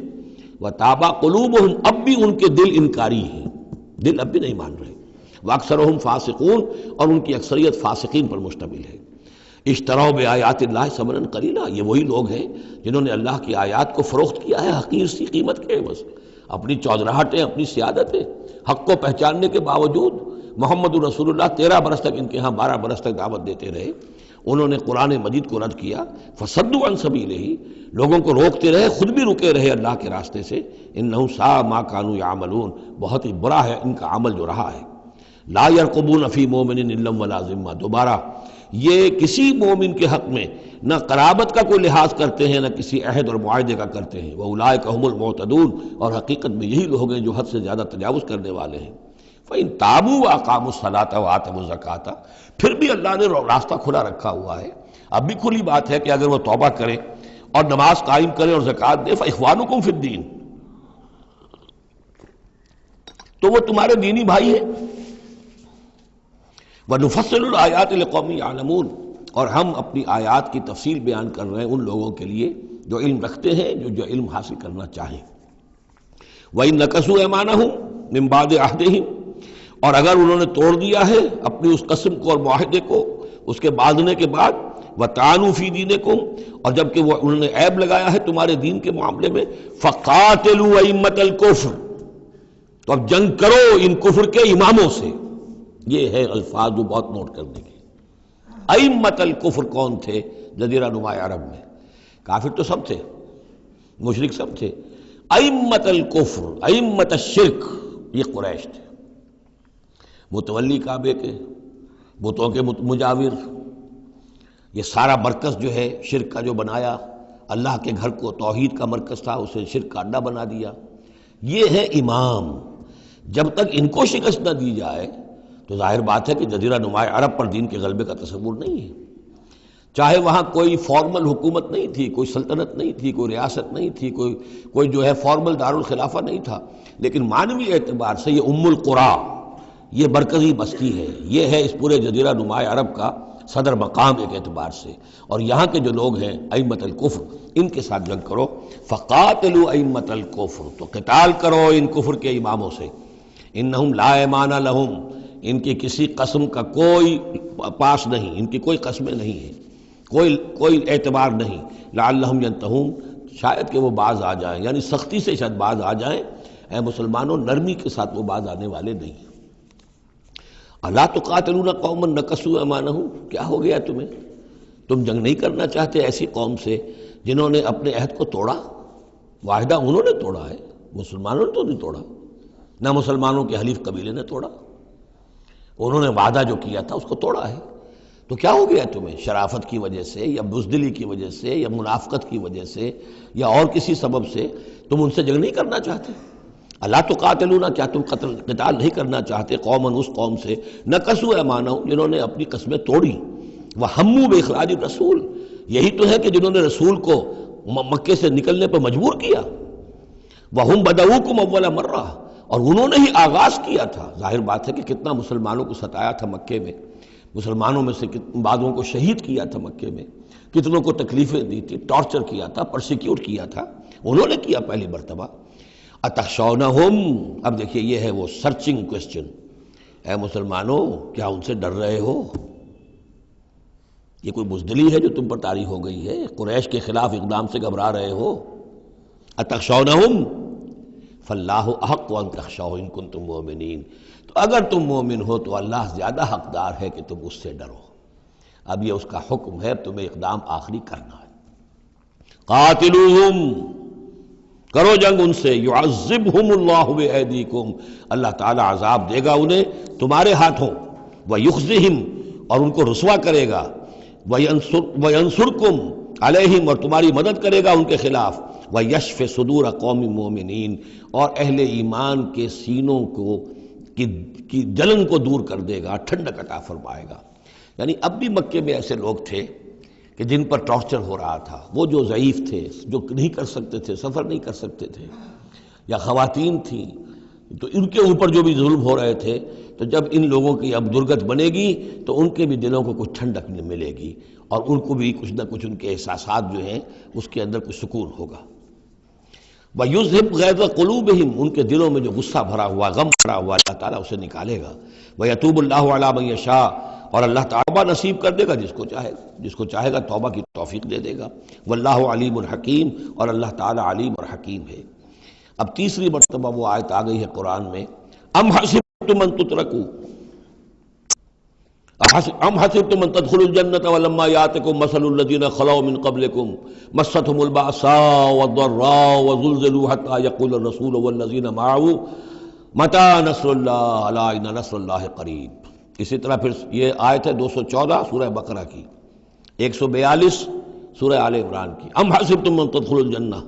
وتابا قلوبہم، اب بھی ان کے دل انکاری ہیں، دل اب بھی نہیں مان رہے، واکثرہم فاسقون، اور ان کی اکثریت فاسقین پر مشتمل ہے۔ اشتروا بآیات اللہ ثمنا قلیلا، یہ وہی لوگ ہیں جنہوں نے اللہ کی آیات کو فروخت کیا ہے حقیر سی قیمت کے عوض، اپنی چودراہٹیں، اپنی سیادتیں، حق کو پہچاننے کے باوجود محمد رسول اللہ 13 برس تک ان کے ہاں 12 برس تک دعوت دیتے رہے، انہوں نے قرآن مجید کو رد کیا، فصدوا عن سبیلہ، لوگوں کو روکتے رہے، خود بھی رکے رہے اللہ کے راستے سے، انہم ساء ما کانوا یعملون، بہت ہی برا ہے ان کا عمل جو رہا ہے۔ لا یرقبون فی مومن الا ولا ذمہ، دوبارہ یہ کسی مومن کے حق میں نہ قرابت کا کوئی لحاظ کرتے ہیں نہ کسی عہد اور معاہدے کا کرتے ہیں، وَأُولَٰئِکَ هُمُ الْمُعْتَدُونَ، اور حقیقت میں یہی لوگ ہیں جو حد سے زیادہ تجاوز کرنے والے ہیں۔ فَإِن تَابُوا وَأَقَامُوا الصَّلَاةَ وَآتَوُا الزَّكَاةَ، پھر بھی اللہ نے راستہ کھلا رکھا ہوا ہے، اب بھی کھلی بات ہے کہ اگر وہ توبہ کریں اور نماز قائم کریں اور زکوٰۃ دیں، فَإِخْوَانُكُمْ فِي الدِّينِ، تو وہ تمہارے دینی بھائی ہیں۔ وَنُفَصِّلُ الْآيَاتِ لِقَوْمٍ يَعْلَمُونَ، اور ہم اپنی آیات کی تفصیل بیان کر رہے ہیں ان لوگوں کے لیے جو علم رکھتے ہیں، جو علم حاصل کرنا چاہیں۔ وَإِن نَكَثُوا أَيْمَانَهُمْ مِن بَعْدِ عَهْدِهِمْ، اور اگر انہوں نے توڑ دیا ہے اپنی اس قسم کو اور معاہدے کو اس کے باندھنے کے بعد، وَطَعَنُوا فِي دِينِكُمْ، اور جبکہ وہ انہوں نے عیب لگایا ہے تمہارے دین کے معاملے میں، فَقَاتِلُوا أَئِمَّةَ الْكُفْرِ، تو اب جنگ کرو ان کفر کے اماموں سے۔ یہ ہے الفاظ جو بہت نوٹ کرنے کے۔ ائمۃ الکفر کون تھے جزیرہ نما عرب میں؟ کافر تو سب تھے، مشرک سب تھے۔ ائمۃ الکفر، ائمۃ الشرک، یہ قریش تھے، متولی کعبے کے، بتوں کے مجاور۔ یہ سارا مرکز جو ہے شرک کا جو بنایا، اللہ کے گھر کو توحید کا مرکز تھا اسے شرک کا اڈا بنا دیا۔ یہ ہے امام۔ جب تک ان کو شکست نہ دی جائے تو ظاہر بات ہے کہ جزیرہ نما عرب پر دین کے غلبے کا تصور نہیں ہے۔ چاہے وہاں کوئی فارمل حکومت نہیں تھی، کوئی سلطنت نہیں تھی، کوئی ریاست نہیں تھی، کوئی جو ہے فارمل دارالخلافہ نہیں تھا، لیکن معنوی اعتبار سے یہ ام القریٰ، یہ مرکزی بستی ہے، یہ ہے اس پورے جزیرہ نما عرب کا صدر مقام ایک اعتبار سے۔ اور یہاں کے جو لوگ ہیں ائمۃ الکفر، ان کے ساتھ جنگ کرو۔ فقاتلوا ائمۃ الکفر، تو قتال کرو ان کفر کے اماموں سے۔ انہم لا ایمان لہم، ان کی کسی قسم کا کوئی پاس نہیں، ان کی کوئی قسمیں نہیں ہیں، کوئی اعتبار نہیں۔ لعلہم ینتہون، شاید کہ وہ باز آ جائیں، یعنی سختی سے شاید باز آ جائیں۔ اے مسلمانوں، نرمی کے ساتھ وہ باز آنے والے نہیں ہیں۔ الا تقاتلون قوما نکثوا ایمانہم، کیا ہو گیا تمہیں؟ تم جنگ نہیں کرنا چاہتے ایسی قوم سے جنہوں نے اپنے عہد کو توڑا؟ معاہدہ انہوں نے توڑا ہے، مسلمانوں نے تو نہیں توڑا، نہ مسلمانوں کے حلیف قبیلے نے توڑا، انہوں نے وعدہ جو کیا تھا اس کو توڑا ہے۔ تو کیا ہو گیا تمہیں؟ شرافت کی وجہ سے یا بزدلی کی وجہ سے یا منافقت کی وجہ سے یا اور کسی سبب سے تم ان سے جنگ نہیں کرنا چاہتے؟ الا تقاتلون، کیا تم قتال نہیں کرنا چاہتے قوماً اس قوم سے نکثوا ایمانہم، جنہوں نے اپنی قسمیں توڑی، وہموا باخراج الرسول، یہی تو ہے کہ جنہوں نے رسول کو مکے سے نکلنے پر مجبور کیا، وہم بدؤکم اول مرہ، اور انہوں نے ہی آغاز کیا تھا۔ ظاہر بات ہے کہ کتنا مسلمانوں کو ستایا تھا مکے میں، مسلمانوں میں سے بعضوں کو شہید کیا تھا مکے میں، کتنوں کو تکلیفیں دی تھی، ٹارچر کیا تھا، پرسیکیوٹ کیا تھا، انہوں نے کیا پہلی مرتبہ۔ اتخشونہم، اب دیکھیے یہ ہے وہ سرچنگ کوسچن، اے مسلمانوں کیا ان سے ڈر رہے ہو؟ یہ کوئی بزدلی ہے جو تم پر طاری ہو گئی ہے؟ قریش کے خلاف اقدام سے گھبرا رہے ہو؟ اتخشونہم فاللہ احق ان تخشوہ ان کنتم مؤمنین، تو اگر تم مومن ہو تو اللہ زیادہ حقدار ہے کہ تم اس سے ڈرو۔ اب یہ اس کا حکم ہے، تمہیں اقدام آخری کرنا ہے۔ قاتلوہم، کرو جنگ ان سے، یعذبہم اللہ بایدیکم، اللہ تعالی عذاب دے گا انہیں تمہارے ہاتھوں، ویخزہم، اور ان کو رسوا کرے گا، وینصرکم علیہم، اور تمہاری مدد کرے گا ان کے خلاف، ویشف صدور قوم مومنین، اور اہل ایمان کے سینوں کو کی جلن کو دور کر دے گا، ٹھنڈک عطا فرمائے گا۔ یعنی اب بھی مکے میں ایسے لوگ تھے کہ جن پر ٹارچر ہو رہا تھا، وہ جو ضعیف تھے، جو نہیں کر سکتے تھے، سفر نہیں کر سکتے تھے، یا خواتین تھیں، تو ان کے اوپر جو بھی ظلم ہو رہے تھے، تو جب ان لوگوں کی اب درگت بنے گی تو ان کے بھی دلوں کو کچھ ٹھنڈک ملے گی، اور ان کو بھی کچھ نہ کچھ ان کے احساسات جو ہیں اس کے اندر کچھ سکون ہوگا۔ وَيُذْهِبْ غَيْظَ قُلُوبِهِمْ، ان کے دلوں میں جو غصہ بھرا ہوا، غم بھرا ہوا، اللہ تعالیٰ اسے نکالے گا۔ وَيَتُوبُ اللَّهُ عَلَىٰ مَن يَشَاءُ، اور اللہ توبہ نصیب کر دے گا جس کو چاہے گا توبہ کی توفیق دے دے گا۔ وَاللَّهُ عَلِيمٌ حَكِيمٌ، اور اللہ تعالیٰ علیم اور حکیم ہے۔ اب تیسری مرتبہ وہ آیت آ گئی ہے قرآن میں، ام حسبتم ان تترکوا، ام حسبتم ان تدخلوا الجنة ولما يأتكم مثل الذين خلوا من قبلكم مستهم البأساء والضراء وزلزلوا حتى يقول الرسول والذين معه متى نصر الله الا ان نصر الله قریب۔ اسی طرح پھر یہ آیت ہے 214 سورہ بقرہ کی، 142 سورہ آل عمران کی، ام حسبتم ان تدخلوا الجنة،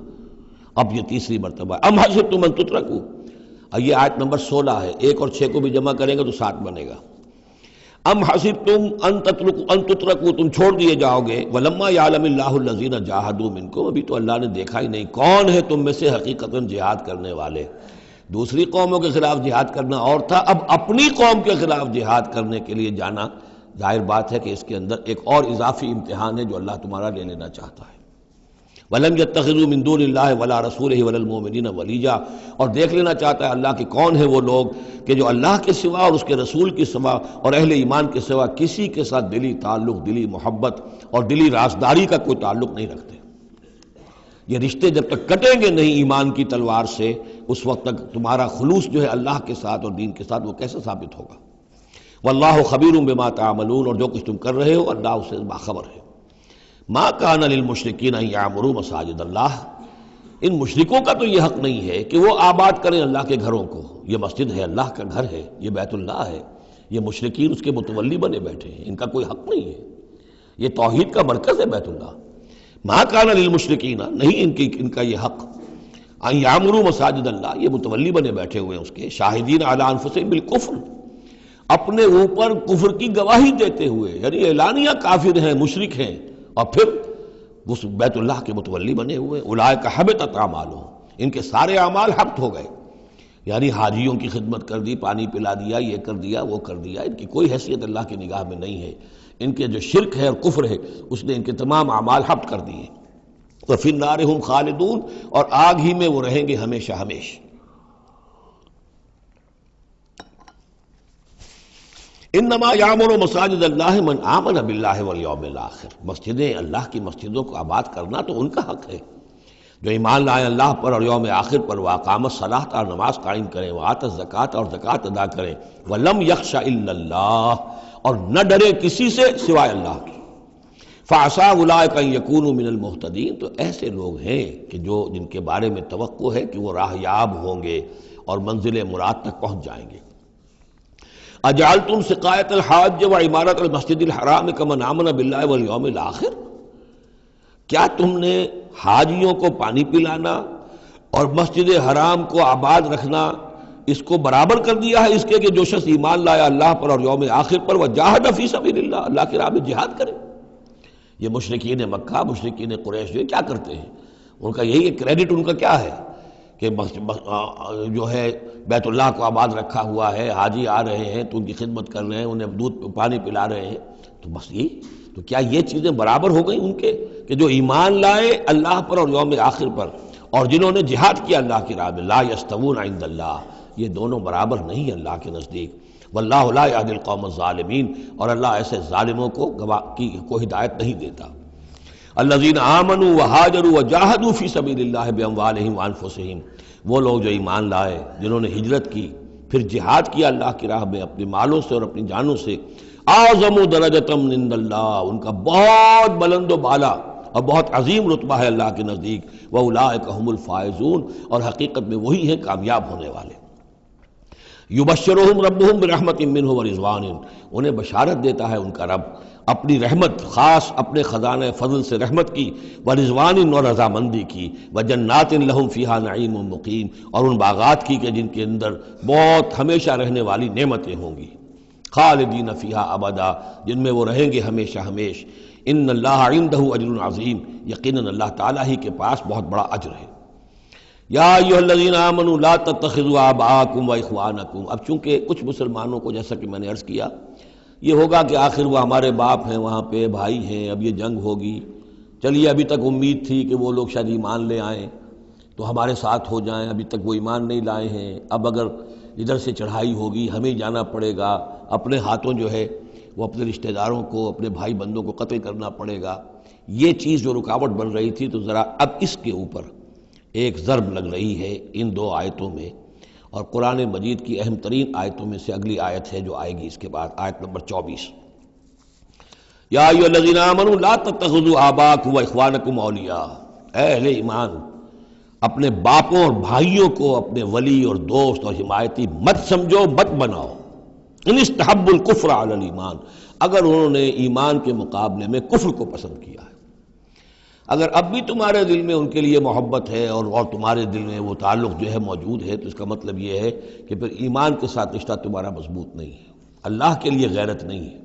اب یہ تیسری مرتبہ ہے، ام حسبتم ان تترکوا، یہ آیت نمبر 16 ہے، 1 اور 6 کو بھی جمع کریں گے تو 7 بنے گا۔ ام حسبتم ان تترکوا، تم چھوڑ دیے جاؤ گے، ولما یعلم اللہ الذین جاہدوا منکم، ابھی تو اللہ نے دیکھا ہی نہیں کون ہے تم میں سے حقیقتاً جہاد کرنے والے۔ دوسری قوموں کے خلاف جہاد کرنا اور تھا، اب اپنی قوم کے خلاف جہاد کرنے کے لیے جانا، ظاہر بات ہے کہ اس کے اندر ایک اور اضافی امتحان ہے جو اللہ تمہارا لے لینا چاہتا ہے۔ وَلَمْ يَتَّخِذُوا مِن دُونِ اللَّهِ وَلَا رَسُولِهِ وَلَا الْمُؤْمِنِينَ وَلِيًّا، اور دیکھ لینا چاہتا ہے اللہ کہ کون ہیں وہ لوگ کہ جو اللہ کے سوا اور اس کے رسول کے سوا اور اہل ایمان کے سوا کسی کے ساتھ دلی تعلق، دلی محبت اور دلی رازداری کا کوئی تعلق نہیں رکھتے۔ یہ رشتے جب تک کٹیں گے نہیں ایمان کی تلوار سے، اس وقت تک تمہارا خلوص جو ہے اللہ کے ساتھ اور دین کے ساتھ وہ کیسے ثابت ہوگا؟ واللہ خبیر بما تعملون، اور جو کچھ تم کر رہے ہو اللہ اس سے باخبر ہے۔ ما کان للمشرکین ان یعمروا مساجد اللہ، ان مشرکوں کا تو یہ حق نہیں ہے کہ وہ آباد کریں اللہ کے گھروں کو۔ یہ مسجد ہے، اللہ کا گھر ہے، یہ بیت اللہ ہے، یہ مشرکین اس کے متولی بنے بیٹھے ہیں، ان کا کوئی حق نہیں ہے۔ یہ توحید کا مرکز ہے بیت اللہ۔ ما کان للمشرکین، نہیں ان کا یہ حق، ان یعمروا مساجد اللہ، یہ متولی بنے بیٹھے ہوئے ہیں اس کے، شاہدین علی انفسہم بالکفر، اپنے اوپر کفر کی گواہی دیتے ہوئے، یعنی اعلانیہ کافر ہیں، مشرک ہیں، اور پھر اس بیت اللہ کے متولی بنے ہوئے۔ اولئک حبطت اعمالہم، ان کے سارے اعمال حبط ہو گئے، یعنی حاجیوں کی خدمت کر دی، پانی پلا دیا، یہ کر دیا، وہ کر دیا، ان کی کوئی حیثیت اللہ کی نگاہ میں نہیں ہے۔ ان کے جو شرک ہے اور کفر ہے اس نے ان کے تمام اعمال حبط کر دیے۔ وفی النار ہم خالدون، اور آگ ہی میں وہ رہیں گے ہمیشہ ہمیشہ۔ انما یعمر مساجد اللہ من آمن باللہ والیوم الآخر، مسجدیں اللہ کی مسجدوں کو آباد کرنا تو ان کا حق ہے جو ایمان لائے اللہ پر اور یوم آخر پر، واقام الصلاۃ، اور نماز قائم کریں، وآت الزکوٰۃ، اور زکوٰۃ ادا کریں، ولم یخش الا اللہ، اور نہ ڈرے کسی سے سوائے اللہ کی۔ فعسیٰ اولئک ان یکونوا من المہتدین، تو ایسے لوگ ہیں کہ جن کے بارے میں توقع ہے کہ وہ راہ یاب ہوں گے اور منزل مراد تک پہنچ جائیں گے۔ اجعلتم سقایۃ الحاج وعمارۃ المسجد الحرام کمن آمن باللہ والیوم الآخر، کیا تم نے حاجیوں کو پانی پلانا اور مسجد حرام کو آباد رکھنا اس کو برابر کر دیا ہے اس کے کہ جو شخص ایمان لایا اللہ پر اور یوم آخر پر، وجاہد فی سبیل اللہ، اللہ کی راہ میں جہاد کرے؟ یہ مشرکین مکہ، مشرکین قریش کیا کرتے ہیں؟ ان کا یہی کریڈٹ ان کا کیا ہے کہ جو ہے بیت اللہ کو آباد رکھا ہوا ہے، حاجی آ رہے ہیں تو ان کی خدمت کر رہے ہیں، انہیں دودھ پانی پلا رہے ہیں، تو بس یہ تو کیا یہ چیزیں برابر ہو گئیں ان کے کہ جو ایمان لائے اللہ پر اور یوم آخر پر اور جنہوں نے جہاد کیا اللہ کی راہ میں؟ لا یستوون عند اللہ، یہ دونوں برابر نہیں ہیں اللہ کے نزدیک۔ واللہ لا یہدی القوم الظالمین، اور اللہ ایسے ظالموں کو ہدایت نہیں دیتا۔ الذین آمنوا وہاجروا وجاہدوا فی سبیل اللہ باموالہم وانفسہم، وہ لوگ جو ایمان لائے، جنہوں نے ہجرت کی، پھر جہاد کیا اللہ کی راہ میں اپنے مالوں سے اور اپنی جانوں سے، اعظم درجۃ من عند اللہ، ان کا بہت بلند و بالا اور بہت عظیم رتبہ ہے اللہ کے نزدیک۔ واولئک هم الفائزون، اور حقیقت میں وہی ہیں کامیاب ہونے والے۔ یبشرہم ربہم برحمت منہ ورضوان، انہیں بشارت دیتا ہے ان کا رب اپنی رحمت، خاص اپنے خزانہ فضل سے رحمت کی، ورضوان، اور رضامندی کی، وجنات لہم فیہا نعیم مقیم، اور ان باغات کی کہ جن کے اندر بہت ہمیشہ رہنے والی نعمتیں ہوں گی، خالدین فیہا ابدا، جن میں وہ رہیں گے ہمیشہ ہمیش۔ ان اللہ عندہ اجر عظیم، یقیناً اللہ تعالیٰ ہی کے پاس بہت بڑا اجر ہے۔ یا ایھا الذین آمنوا لا تتخذوا آباءکم واخوانکم، اب چونکہ کچھ مسلمانوں کو جیسا کہ میں نے عرض کیا یہ ہوگا کہ آخر وہ ہمارے باپ ہیں، وہاں پہ بھائی ہیں، اب یہ جنگ ہوگی، چلیے ابھی تک امید تھی کہ وہ لوگ شاید ایمان لے آئیں تو ہمارے ساتھ ہو جائیں، ابھی تک وہ ایمان نہیں لائے ہیں، اب اگر ادھر سے چڑھائی ہوگی ہمیں جانا پڑے گا، اپنے ہاتھوں جو ہے وہ اپنے رشتہ داروں کو، اپنے بھائی بندوں کو قتل کرنا پڑے گا۔ یہ چیز جو رکاوٹ بن رہی تھی، تو ذرا اب اس کے اوپر ایک ضرب لگ رہی ہے ان دو آیتوں میں، اور قرآن مجید کی اہم ترین آیتوں میں سے اگلی آیت ہے جو آئے گی اس کے بعد، آیت نمبر 24۔ یا ایھا الذین آمنوا لا تتخذوا آباءکم واخوانکم اولیاء، اے اہل ایمان، اپنے باپوں اور بھائیوں کو اپنے ولی اور دوست اور حمایتی مت سمجھو، مت بناؤ۔ ان استحبوا الکفر علی الایمان، اگر انہوں نے ایمان کے مقابلے میں کفر کو پسند کیا ہے، اگر اب بھی تمہارے دل میں ان کے لیے محبت ہے اور تمہارے دل میں وہ تعلق جو ہے موجود ہے، تو اس کا مطلب یہ ہے کہ پھر ایمان کے ساتھ رشتہ تمہارا مضبوط نہیں ہے، اللہ کے لیے غیرت نہیں ہے،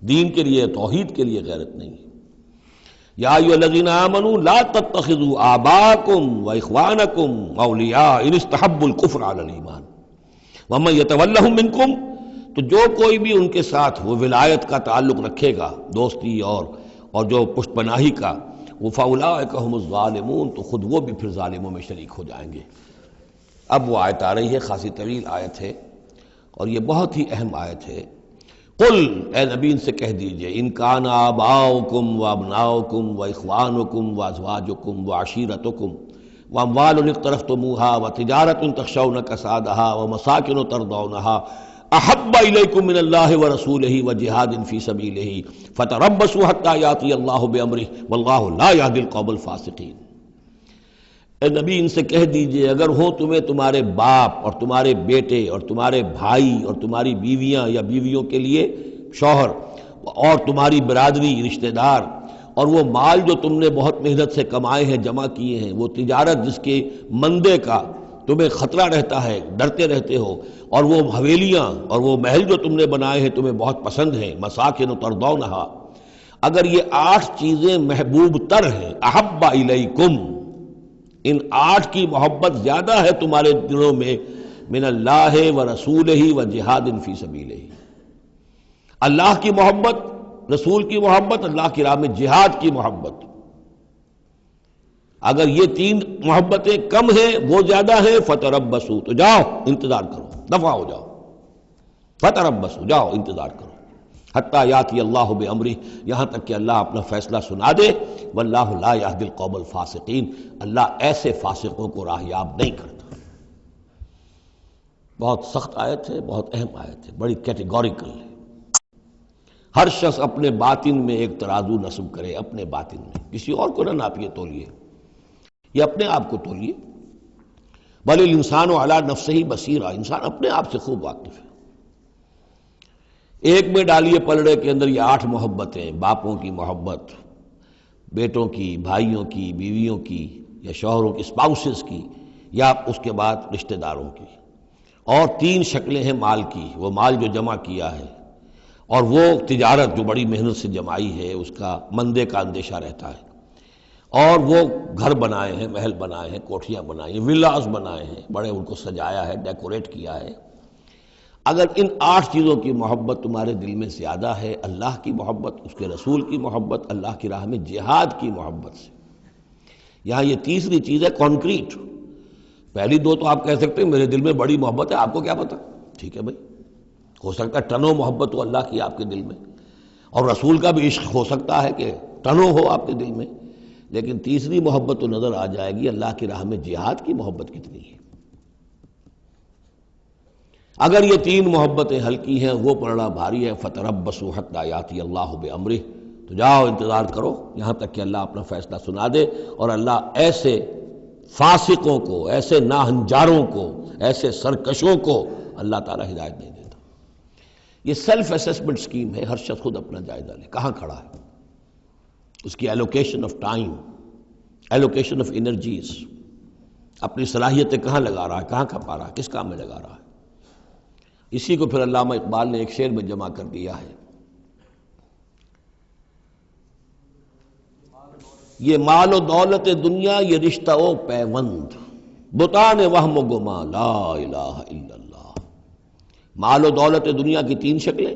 دین کے لیے، توحید کے لیے غیرت نہیں ہے۔ یا ایھا الذین آمنوا لا تتخذوا آباءکم واخوانکم اولیاء ان استحبوا الکفر علی الایمان ومن یتولہم منکم، تو جو کوئی بھی ان کے ساتھ وہ ولایت کا تعلق رکھے گا، دوستی اور جو پشت پناہی کا، فَأُولَٰئِكَ هُمُ الظَّالِمُونَ، تو خود وہ بھی پھر ظالموں میں شریک ہو جائیں گے۔ اب وہ آیت آ رہی ہے، خاصی طویل آیت ہے اور یہ بہت ہی اہم آیت ہے۔ قل، اے نبی ان سے کہہ دیجئے، ان کان آباؤکم وابناؤکم واخوانکم وازواجکم وعشیرتکم واموال اقترفتموها وتجارۃ تخشون کسادها ومساکن ترضونها احب الیکم من اللہ ورسولہ وجہاد فی سبیلہ فتربصوا حتی یاتی اللہ بامرہ واللہ لا یہدی القوم الفاسقین۔ اے نبی ان سے کہہ دیجئے، اگر ہو تمہیں تمہارے باپ اور تمہارے بیٹے اور تمہارے بھائی اور تمہاری بیویاں یا بیویوں کے لیے شوہر اور تمہاری برادری رشتہ دار، اور وہ مال جو تم نے بہت محنت سے کمائے ہیں، جمع کیے ہیں، وہ تجارت جس کے مندے کا تمہیں خطرہ رہتا ہے، ڈرتے رہتے ہو، اور وہ حویلیاں اور وہ محل جو تم نے بنائے ہیں تمہیں بہت پسند ہیں، مساکن ترضونہا، اگر یہ 8 چیزیں محبوب تر ہیں، احب الیکم، ان 8 کی محبت زیادہ ہے تمہارے دلوں میں، من اللہ و رسولہ و جہاد فی سبیلہ، اللہ کی محبت، رسول کی محبت، اللہ کی راہ میں جہاد کی محبت، اگر یہ 3 محبتیں کم ہیں، وہ زیادہ ہیں، فتربصوا، تو جاؤ انتظار کرو، دفع ہو جاؤ، فتربصوا، جاؤ انتظار کرو، حتی یاتی اللہ بامرہ، یہاں تک کہ اللہ اپنا فیصلہ سنا دے، واللہ لا یہدی القوم الفاسقین، اللہ ایسے فاسقوں کو راہیاب نہیں کرتا۔ بہت سخت آیت ہے، بہت اہم آیت ہے، بڑی کیٹیگوریکل ہے۔ ہر شخص اپنے باطن میں ایک ترازو نصب کرے، اپنے باطن میں، کسی اور کو نہ ناپیے تولیے، یہ اپنے آپ کو تولیے۔ بل الانسان علی نفسہ بصیرہ، انسان اپنے آپ سے خوب واقف ہے۔ ایک میں ڈالیے پلڑے کے اندر یہ 8 محبتیں، باپوں کی محبت، بیٹوں کی، بھائیوں کی، بیویوں کی یا شوہروں کی، اسپاؤسز کی، یا اس کے بعد رشتہ داروں کی، اور 3 شکلیں ہیں مال کی، وہ مال جو جمع کیا ہے، اور وہ تجارت جو بڑی محنت سے جمائی ہے، اس کا مندے کا اندیشہ رہتا ہے، اور وہ گھر بنائے ہیں، محل بنائے ہیں، کوٹھیاں بنائی ہیں، ولاز بنائے ہیں، بڑے ان کو سجایا ہے، ڈیکوریٹ کیا ہے۔ اگر ان 8 چیزوں کی محبت تمہارے دل میں زیادہ ہے، اللہ کی محبت، اس کے رسول کی محبت، اللہ کی راہ میں جہاد کی محبت سے، یہاں یہ تیسری چیز ہے کانکریٹ۔ پہلی 2 تو آپ کہہ سکتے ہیں میرے دل میں بڑی محبت ہے، آپ کو کیا پتہ، ٹھیک ہے بھائی، ہو سکتا ہے ٹنوں محبت ہو اللہ کی آپ کے دل میں، اور رسول کا بھی عشق ہو سکتا ہے کہ ٹنوں ہو آپ کے دل میں، لیکن تیسری محبت تو نظر آ جائے گی، اللہ کی راہ میں جہاد کی محبت کتنی ہے۔ اگر یہ 3 محبتیں ہلکی ہیں، وہ پڑنا بھاری ہے، فتربصوا حتی یاتی اللہ بامرہ، تو جاؤ انتظار کرو یہاں تک کہ اللہ اپنا فیصلہ سنا دے، اور اللہ ایسے فاسقوں کو، ایسے ناہنجاروں کو، ایسے سرکشوں کو اللہ تعالی ہدایت نہیں دیتا۔ یہ سیلف اسیسمنٹ سکیم ہے، ہر شخص خود اپنا جائزہ لے، کہاں کھڑا ہے، اس کی allocation of time, allocation of energies, اپنی صلاحیتیں کہاں لگا رہا ہے، کہاں کھپا رہا ہے، کس کام میں لگا رہا ہے۔ اسی کو پھر علامہ اقبال نے ایک شعر میں جمع کر دیا ہے، یہ مال و دولت دنیا، یہ رشتہ و پیوند، بتان وہم و گما لا الہ الا اللہ۔ مال و دولت دنیا کی 3 شکلیں،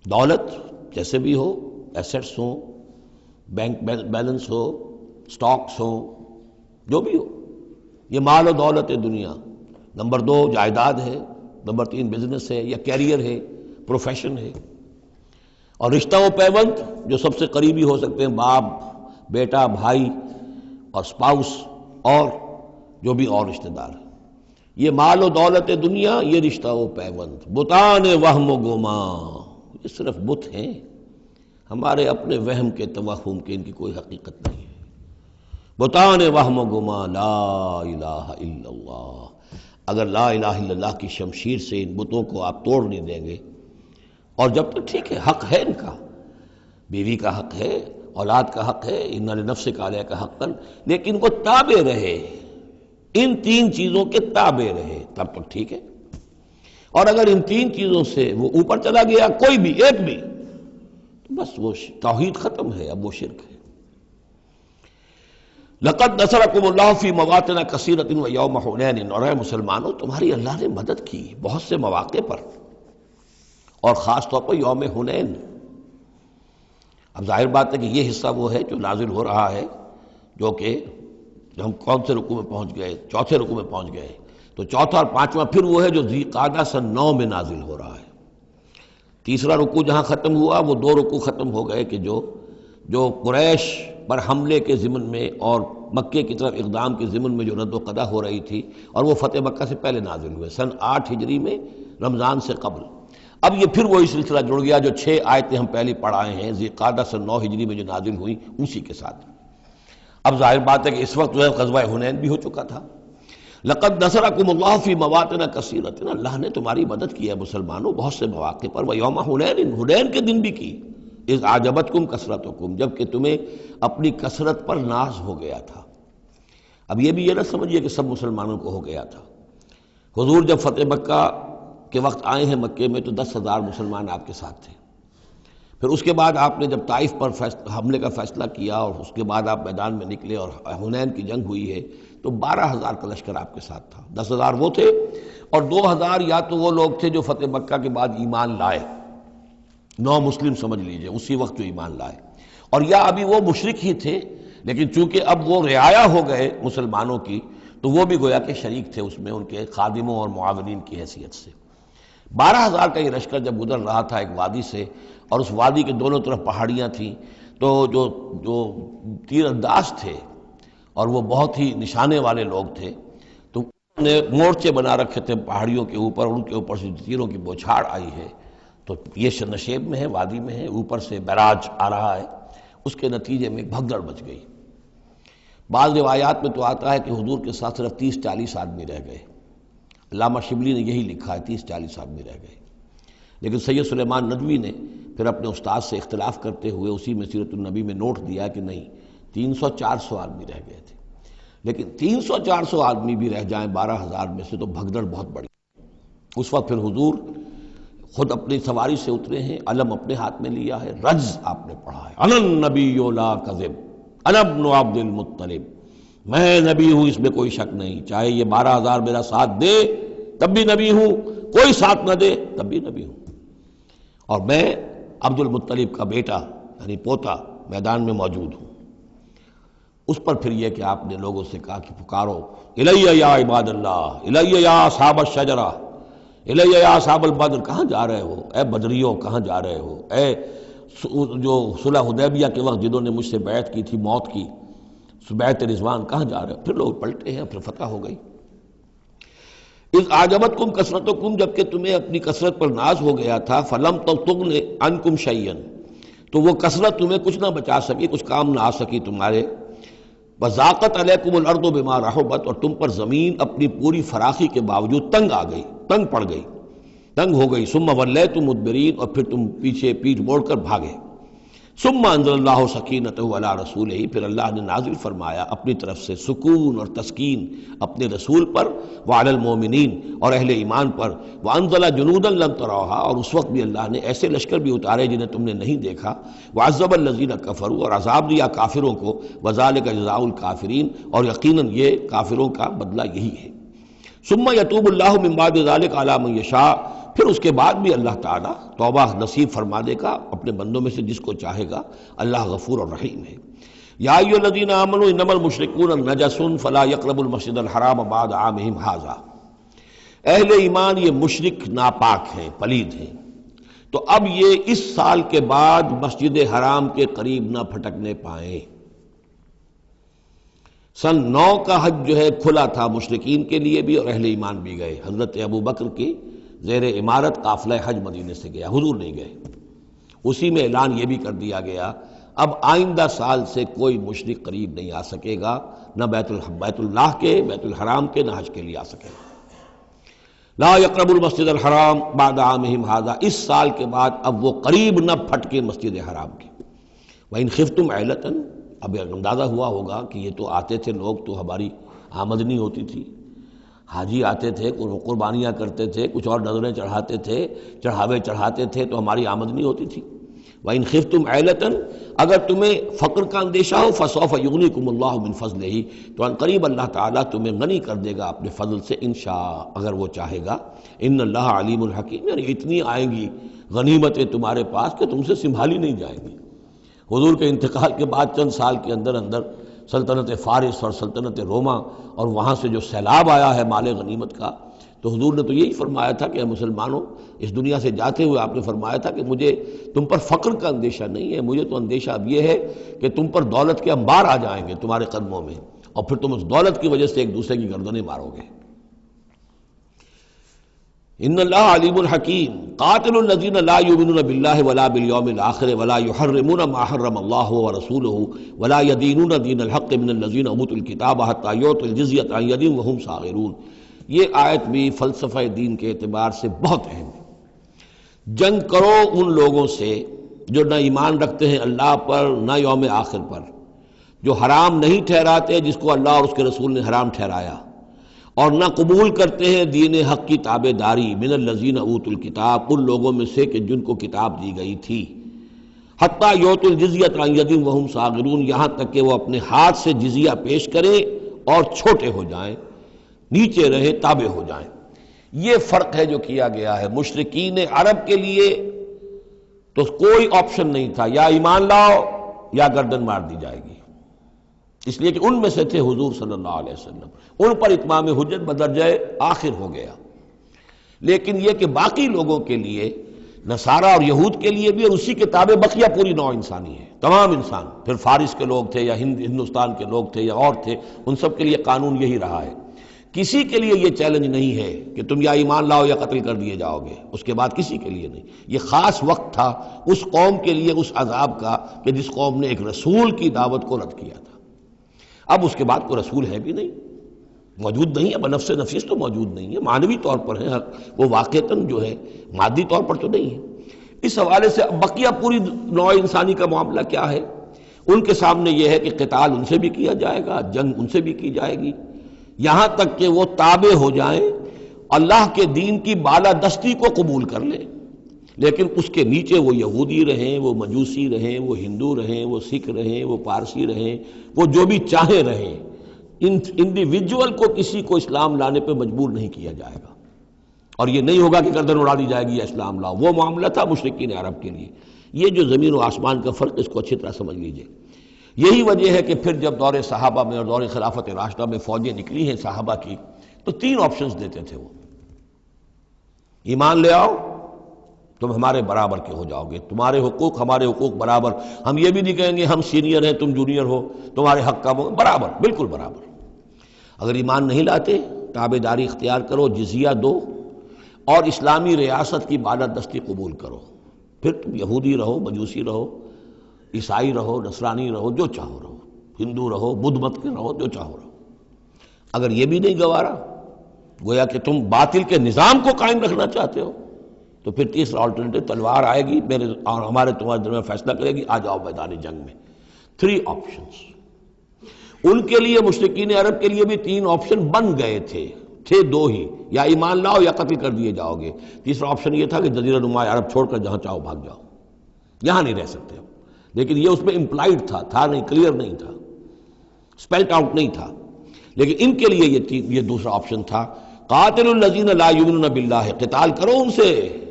دولت جیسے بھی ہو، ایسٹس ہوں، بینک بیلنس ہو، سٹاکس ہوں، جو بھی ہو، یہ مال و دولت دنیا۔ نمبر 2 جائیداد ہے، نمبر 3 بزنس ہے یا کیریئر ہے، پروفیشن ہے، اور رشتہ و پیوند جو سب سے قریبی ہو سکتے ہیں، باپ، بیٹا، بھائی اور سپاؤس، اور جو بھی اور رشتہ دار ہیں۔ یہ مال و دولت دنیا، یہ رشتہ و پیوند، بتان وہم و گما، یہ صرف بت ہیں، ہمارے اپنے وہم کے، توہم کے، ان کی کوئی حقیقت نہیں ہے۔ بتان وہم و گما لا الہ الا اللہ، اگر لا الہ الا اللہ کی شمشیر سے ان بتوں کو آپ توڑ نہیں دیں گے، اور جب تک ٹھیک ہے حق ہے ان کا، بیوی کا حق ہے، اولاد کا حق ہے، ان لنفسک علیک حقا، لیکن وہ تابع رہے، ان 3 چیزوں کے تابع رہے، تب تک ٹھیک ہے۔ اور اگر ان 3 چیزوں سے وہ اوپر چلا گیا، کوئی بھی ایک بھی، تو بس وہ توحید ختم ہے، اب وہ شرک ہے۔ لقد نصرکم اللہ فی مواطن کثیرۃ ویوم حنین، اور اے مسلمانوں تمہاری اللہ نے مدد کی بہت سے مواقع پر، اور خاص طور پر یوم حنین۔ اب ظاہر بات ہے کہ یہ حصہ وہ ہے جو نازل ہو رہا ہے، جو کہ ہم کون سے رکوع میں پہنچ گئے؟ چوتھے رکوع میں پہنچ گئے. تو چوتھا اور پانچواں پھر وہ ہے جو ذی قعدہ سن 9 میں نازل ہو رہا ہے. تیسرا رکوع جہاں ختم ہوا وہ 2 رکوع ختم ہو گئے کہ جو قریش پر حملے کے ضمن میں اور مکے کی طرف اقدام کے ضمن میں جو رد و قدا ہو رہی تھی، اور وہ فتح مکہ سے پہلے نازل ہوئے سن 8 ہجری میں، رمضان سے قبل. اب یہ پھر وہی سلسلہ جڑ گیا جو 6 آیتیں ہم پہلے پڑھائے ہیں ذی قعدہ سن 9 ہجری میں جو نازل ہوئی اسی کے ساتھ. اب ظاہر بات ہے کہ اس وقت جو ہے غزوہ حنین بھی ہو چکا تھا. لقد نصرکم اللہ فی مواطن کثیرۃ، اللہ نے تمہاری مدد کی ہے مسلمانوں بہت سے مواقع پر. ویوم حنین، حنین کے دن بھی کی. اذ اعجبتکم کثرتکم، جب کہ تمہیں اپنی کثرت پر ناز ہو گیا تھا. اب یہ بھی یہ نہ سمجھیے کہ سب مسلمانوں کو ہو گیا تھا. حضور جب فتح مکہ کے وقت آئے ہیں مکے میں تو 10,000 مسلمان آپ کے ساتھ تھے. پھر اس کے بعد آپ نے جب طائف پر حملے کا فیصلہ کیا اور اس کے بعد آپ میدان میں نکلے اور حنین کی جنگ ہوئی ہے تو 12,000 کا لشکر آپ کے ساتھ تھا. 10,000 وہ تھے اور 2,000 یا تو وہ لوگ تھے جو فتح مکہ کے بعد ایمان لائے، 9 مسلم سمجھ لیجئے اسی وقت جو ایمان لائے، اور یا ابھی وہ مشرک ہی تھے لیکن چونکہ اب وہ رعایا ہو گئے مسلمانوں کی تو وہ بھی گویا کہ شریک تھے اس میں ان کے خادموں اور معاونین کی حیثیت سے. 12,000 کا یہ لشکر جب گزر رہا تھا ایک وادی سے، اور اس وادی کے دونوں طرف پہاڑیاں تھیں، تو جو تیر انداز تھے اور وہ بہت ہی نشانے والے لوگ تھے تو انہوں نے مورچے بنا رکھے تھے پہاڑیوں کے اوپر، ان کے اوپر سے تیروں کی بوچھاڑ آئی ہے. تو یہ نشیب میں ہے، وادی میں ہے، اوپر سے بیراج آ رہا ہے، اس کے نتیجے میں بھگدڑ مچ گئی. بعض روایات میں تو آتا ہے کہ حضور کے ساتھ صرف 30-40 آدمی رہ گئے. علامہ شبلی نے یہی لکھا ہے 30-40 آدمی رہ گئے. لیکن سید سلیمان ندوی نے پھر اپنے استاد سے اختلاف کرتے ہوئے اسی میں سیرت النبی میں نوٹ دیا کہ نہیں، 300-400 آدمی رہ گئے تھے. لیکن 300-400 آدمی بھی رہ جائیں 12,000 میں سے تو بھگدڑ بہت بڑی. اس وقت پھر حضور خود اپنی سواری سے اترے ہیں، علم اپنے ہاتھ میں لیا ہے، رجز آپ نے پڑھا ہے، انا النبی لا کذب انا ابن عبد المطلب، میں نبی ہوں اس میں کوئی شک نہیں، چاہے یہ 12,000 میرا ساتھ دے تب بھی نبی ہوں، کوئی ساتھ نہ دے تب بھی نبی ہوں، اور میں عبد المطلب کا بیٹا یعنی پوتا میدان میں موجود ہوں. اس پر پھر یہ کہ آپ نے لوگوں سے کہا کہ پکارو الیہ یا عباد اللہ، الیہ یا اصحاب الشجرہ، الیہ یا اصحاب البدر، کہاں جا رہے ہو اے بدریوں، کہاں جا رہے ہو اے جو صلح حدیبیہ کے وقت جنہوں نے مجھ سے بیعت کی تھی موت کی، بیعت رضوان، کہاں جا رہے ہو؟ پھر لوگ پلٹے ہیں، پھر فتح ہو گئی. اذ اعجبتکم کثرتکم، جب کہ تمہیں اپنی کثرت پر ناز ہو گیا تھا، فلم تغن عنکم شیئا، تو وہ کثرت تمہیں کچھ نہ بچا سکی، کچھ کام نہ آ سکی تمہارے. وضاقت علیکم الارض بما رحبت، اور تم پر زمین اپنی پوری فراخی کے باوجود تنگ آ گئی، تنگ پڑ گئی، تنگ ہو گئی. ثم ولیتم مدبرین، اور پھر تم پیچھے پیٹھ موڑ کر بھاگے. ثم انزل اللہ سکینتہ علی رسولہ، پھر اللہ نے نازل فرمایا اپنی طرف سے سکون اور تسکین اپنے رسول پر، وعلی المومنین، اور اہل ایمان پر. وانزل جنودا لم تروها، اور اس وقت بھی اللہ نے ایسے لشکر بھی اتارے جنہیں تم نے نہیں دیکھا. وعذب الذین کفروا، اور عذاب دیا کافروں کو. وذالک جزاء الکافرین، اور یقیناً یہ کافروں کا بدلہ یہی ہے. ثم یتوب اللہ من بعد ذلک علی من یشاء، پھر اس کے بعد بھی اللہ تعالیٰ توبہ نصیب فرما دے گا اپنے بندوں میں سے جس کو چاہے گا. اللہ غفور اور رحیم ہے. یا ایھا الذین آمنوا انما المشرکون نجس فلا یقربوا المسجد الحرام بعد عامهم ھذا، اہل ایمان یہ مشرک ناپاک ہیں، پلید ہیں، تو اب یہ اس سال کے بعد مسجد حرام کے قریب نہ پھٹکنے پائیں. سن 9 کا حج جو ہے کھلا تھا مشرکین کے لیے بھی اور اہل ایمان بھی گئے. حضرت ابو بکر کی زیر امارت قافلہ حج مدینے سے گیا، حضور نہیں گئے. اسی میں اعلان یہ بھی کر دیا گیا اب آئندہ سال سے کوئی مشرک قریب نہیں آ سکے گا، نہ بیت اللہ کے، بیت الحرام کے، نہ حج کے لیے آ سکے گا. لا یقرب المسجد الحرام بعد عامہم ھذا، اس سال کے بعد اب وہ قریب نہ پھٹکے مسجد حرام کے. وَإِنْ خِفْتُمْ عَيْلَةً، اب اندازہ ہوا ہوگا کہ یہ تو آتے تھے لوگ تو ہماری آمدنی ہوتی تھی، حاجی آتے تھے، قربانیاں کرتے تھے، کچھ اور نظریں چڑھاتے تھے، چڑھاوے چڑھاتے تھے تو ہماری آمدنی ہوتی تھی. وَإِنْ خِفْتُمْ عَيْلَةً، اگر تمہیں فقر کا اندیشہ ہو، فَسَوْفَ يُغْنِيكُمُ اللَّهُ مِنْ فَضْلِهِ، تو ان قریب اللہ تعالیٰ تمہیں غنی کر دے گا اپنے فضل سے انشاء، اگر وہ چاہے گا. ان اللہ علیم الحکیم، یعنی اتنی آئیں گی غنیمتیں تمہارے پاس کہ تم سے سنبھالی نہیں جائیں گی. حضور کے انتقال کے بعد چند سال کے اندر اندر سلطنت فارس اور سلطنت روما اور وہاں سے جو سیلاب آیا ہے مال غنیمت کا، تو حضور نے تو یہی فرمایا تھا کہ اے مسلمانوں، اس دنیا سے جاتے ہوئے آپ نے فرمایا تھا کہ مجھے تم پر فقر کا اندیشہ نہیں ہے، مجھے تو اندیشہ اب یہ ہے کہ تم پر دولت کے انبار آ جائیں گے تمہارے قدموں میں، اور پھر تم اس دولت کی وجہ سے ایک دوسرے کی گردنیں مارو گے۔ ان اللہ علیم الحکیم قاتل الذین لا یؤمنون باللہ ولا بالیوم الآخر ولا یحرمون ما حرم اللہ ورسولہ ولا یدینون دین الحق من الذین اوتوا الکتاب حتی یعطوا الجزیۃ عن ید وہم صاغرون۔ یہ آیت بھی فلسفہ دین کے اعتبار سے بہت اہم ہے۔ جنگ کرو ان لوگوں سے جو نہ ایمان رکھتے ہیں اللہ پر نہ یوم آخر پر، جو حرام نہیں ٹھہراتے جس کو اللہ اور اس کے رسول نے حرام ٹھہرایا، اور نہ قبول کرتے ہیں دین حق کی تابع داری من الذین اوتوا الکتاب، ان لوگوں میں سے کہ جن کو کتاب دی گئی تھی، حتی یعطوا الجزیۃ عن ید وہم صاغرون، یہاں تک کہ وہ اپنے ہاتھ سے جزیہ پیش کریں اور چھوٹے ہو جائیں، نیچے رہیں، تابع ہو جائیں۔ یہ فرق ہے جو کیا گیا ہے۔ مشرکین عرب کے لیے تو کوئی آپشن نہیں تھا، یا ایمان لاؤ یا گردن مار دی جائے گی، اس لیے کہ ان میں سے تھے حضور صلی اللہ علیہ وسلم، ان پر اتمام حجت بدرجہ آخر ہو گیا۔ لیکن یہ کہ باقی لوگوں کے لیے، نصارہ اور یہود کے لیے بھی، اور اسی کے تابع بقیہ پوری نوع انسانی ہے، تمام انسان، پھر فارس کے لوگ تھے یا ہندوستان کے لوگ تھے یا اور تھے، ان سب کے لیے قانون یہی رہا ہے۔ کسی کے لیے یہ چیلنج نہیں ہے کہ تم یا ایمان لاؤ یا قتل کر دیے جاؤ گے، اس کے بعد کسی کے لیے نہیں۔ یہ خاص وقت تھا اس قوم کے لیے اس عذاب کا کہ جس قوم نے ایک رسول کی دعوت کو رد کیا تھا۔ اب اس کے بعد کوئی رسول ہے بھی نہیں، موجود نہیں ہے، بنفس نفیس تو موجود نہیں ہے، معنوی طور پر ہے، وہ واقعتاً جو ہے مادی طور پر تو نہیں ہے۔ اس حوالے سے بقیہ پوری نوع انسانی کا معاملہ کیا ہے؟ ان کے سامنے یہ ہے کہ قتال ان سے بھی کیا جائے گا، جنگ ان سے بھی کی جائے گی، یہاں تک کہ وہ تابع ہو جائیں، اللہ کے دین کی بالادستی کو قبول کر لیں، لیکن اس کے نیچے وہ یہودی رہیں، وہ مجوسی رہیں، وہ ہندو رہیں، وہ سکھ رہیں، وہ پارسی رہیں، وہ جو بھی چاہیں رہیں، انڈیویجول کو کسی کو اسلام لانے پہ مجبور نہیں کیا جائے گا، اور یہ نہیں ہوگا کہ گردن اڑا دی جائے گی یا اسلام لاؤ۔ وہ معاملہ تھا مشرکین عرب کے لیے۔ یہ جو زمین و آسمان کا فرق، اس کو اچھی طرح سمجھ لیجئے۔ یہی وجہ ہے کہ پھر جب دور صحابہ میں اور دور خلافت راشدہ میں فوجیں نکلی ہیں صحابہ کی، تو 3 آپشنز دیتے تھے وہ۔ ایمان لے آؤ، تم ہمارے برابر کے ہو جاؤ گے، تمہارے حقوق ہمارے حقوق برابر، ہم یہ بھی نہیں کہیں گے ہم سینئر ہیں تم جونیئر ہو، تمہارے حق کم ہو، برابر، بالکل برابر۔ اگر ایمان نہیں لاتے، تابع داری اختیار کرو، جزیہ دو، اور اسلامی ریاست کی بالادستی قبول کرو، پھر تم یہودی رہو، مجوسی رہو، عیسائی رہو، نصرانی رہو، جو چاہو رہو، ہندو رہو، بدھ مت کے رہو، جو چاہو رہو۔ اگر یہ بھی نہیں گوارا، گویا کہ تم باطل کے نظام کو قائم رکھنا چاہتے ہو، تو پھر تیسرا آلٹرنیٹو تلوار آئے گی میرے اور ہمارے تمہارے درمیان فیصلہ کرے گی، آ جاؤ میدان جنگ میں۔ 3 آپشنز ان کے لیے، مشرکین عرب کے لیے بھی 3 آپشن بن گئے تھے 2 ہی، یا ایمان لاؤ یا قتل کر دیے جاؤ گے۔ تیسرا آپشن یہ تھا کہ جزیرہ نما عرب چھوڑ کر جہاں چاہو بھاگ جاؤ، یہاں نہیں رہ سکتے ہو، لیکن یہ اس میں امپلائڈ تھا نہیں، کلیئر نہیں تھا، اسپیلٹ آؤٹ نہیں تھا۔ لیکن ان کے لیے یہ دوسرا آپشن تھا، قاتل الذین لا یؤمنون باللہ، قتال کرو ان سے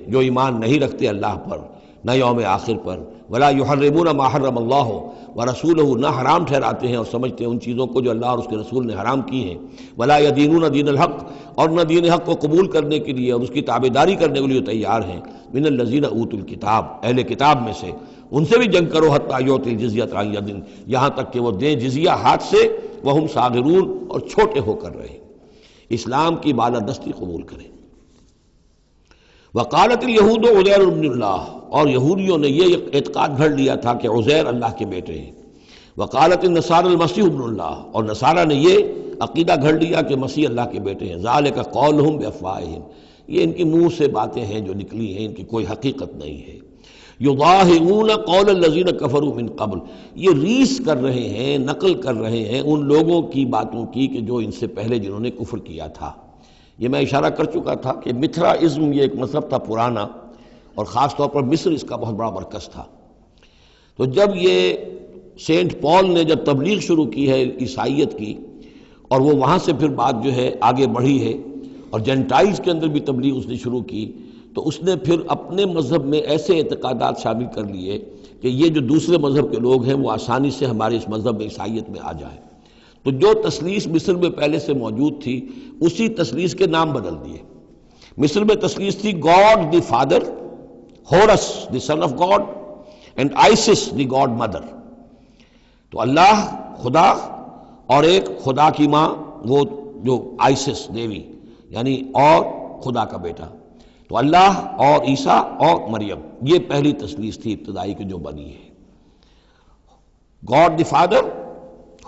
جو ایمان نہیں رکھتے اللہ پر نہ یوم آخر پر، ولا یحرمون ما حرم اللہ ورسولہ، نہ حرام ٹھہراتے ہیں اور سمجھتے ہیں ان چیزوں کو جو اللہ اور اس کے رسول نے حرام کی ہیں، ولا یدینون دین الحق، اور نہ دین حق کو قبول کرنے کے لیے اور اس کی تابع داری کرنے کے لیے تیار ہیں، من الذین اوتوا الکتاب، اہل کتاب میں سے، ان سے بھی جنگ کرو، حتی یعطوا الجزیۃ عن ید، یہاں تک کہ وہ دیں جزیہ ہاتھ سے، وہم صاغرون، اور چھوٹے ہو کر رہے، اسلام کی بالادستی قبول کریں۔ وقالت الیہود عزیر ابن اللہ، اور یہودیوں نے یہ اعتقاد گھڑ لیا تھا کہ عزیر اللہ کے بیٹے ہیں۔ وقالت النصارى المسیح ابن اللہ، اور نصارہ نے یہ عقیدہ گھڑ لیا کہ مسیح اللہ کے بیٹے ہیں۔ ذالک قولہم بافواہہم، یہ ان کے منہ سے باتیں ہیں جو نکلی ہیں، ان کی کوئی حقیقت نہیں ہے۔ یضاہئون قول الذین کفروا من قبل، یہ ریس کر رہے ہیں، نقل کر رہے ہیں ان لوگوں کی باتوں کی کہ جو ان سے پہلے جنہوں نے کفر کیا تھا۔ یہ میں اشارہ کر چکا تھا کہ متھرائزم یہ ایک مذہب تھا پرانا، اور خاص طور پر مصر اس کا بہت بڑا مرکز تھا۔ تو جب یہ سینٹ پال نے جب تبلیغ شروع کی ہے عیسائیت کی، اور وہ وہاں سے پھر بات جو ہے آگے بڑھی ہے، اور جینٹائلز کے اندر بھی تبلیغ اس نے شروع کی، تو اس نے پھر اپنے مذہب میں ایسے اعتقادات شامل کر لیے کہ یہ جو دوسرے مذہب کے لوگ ہیں وہ آسانی سے ہمارے اس مذہب میں عیسائیت میں آ جائیں۔ تو جو تثلیث مصر میں پہلے سے موجود تھی اسی تثلیث کے نام بدل دیے۔ مصر میں تثلیث تھی God the father, Horus the son of God, and Isis the God mother. تو اللہ خدا اور ایک خدا کی ماں وہ جو آئسس دیوی یعنی اور خدا کا بیٹا، تو اللہ اور عیسیٰ اور مریم، یہ پہلی تثلیث تھی ابتدائی کی جو بنی ہے۔ God the father,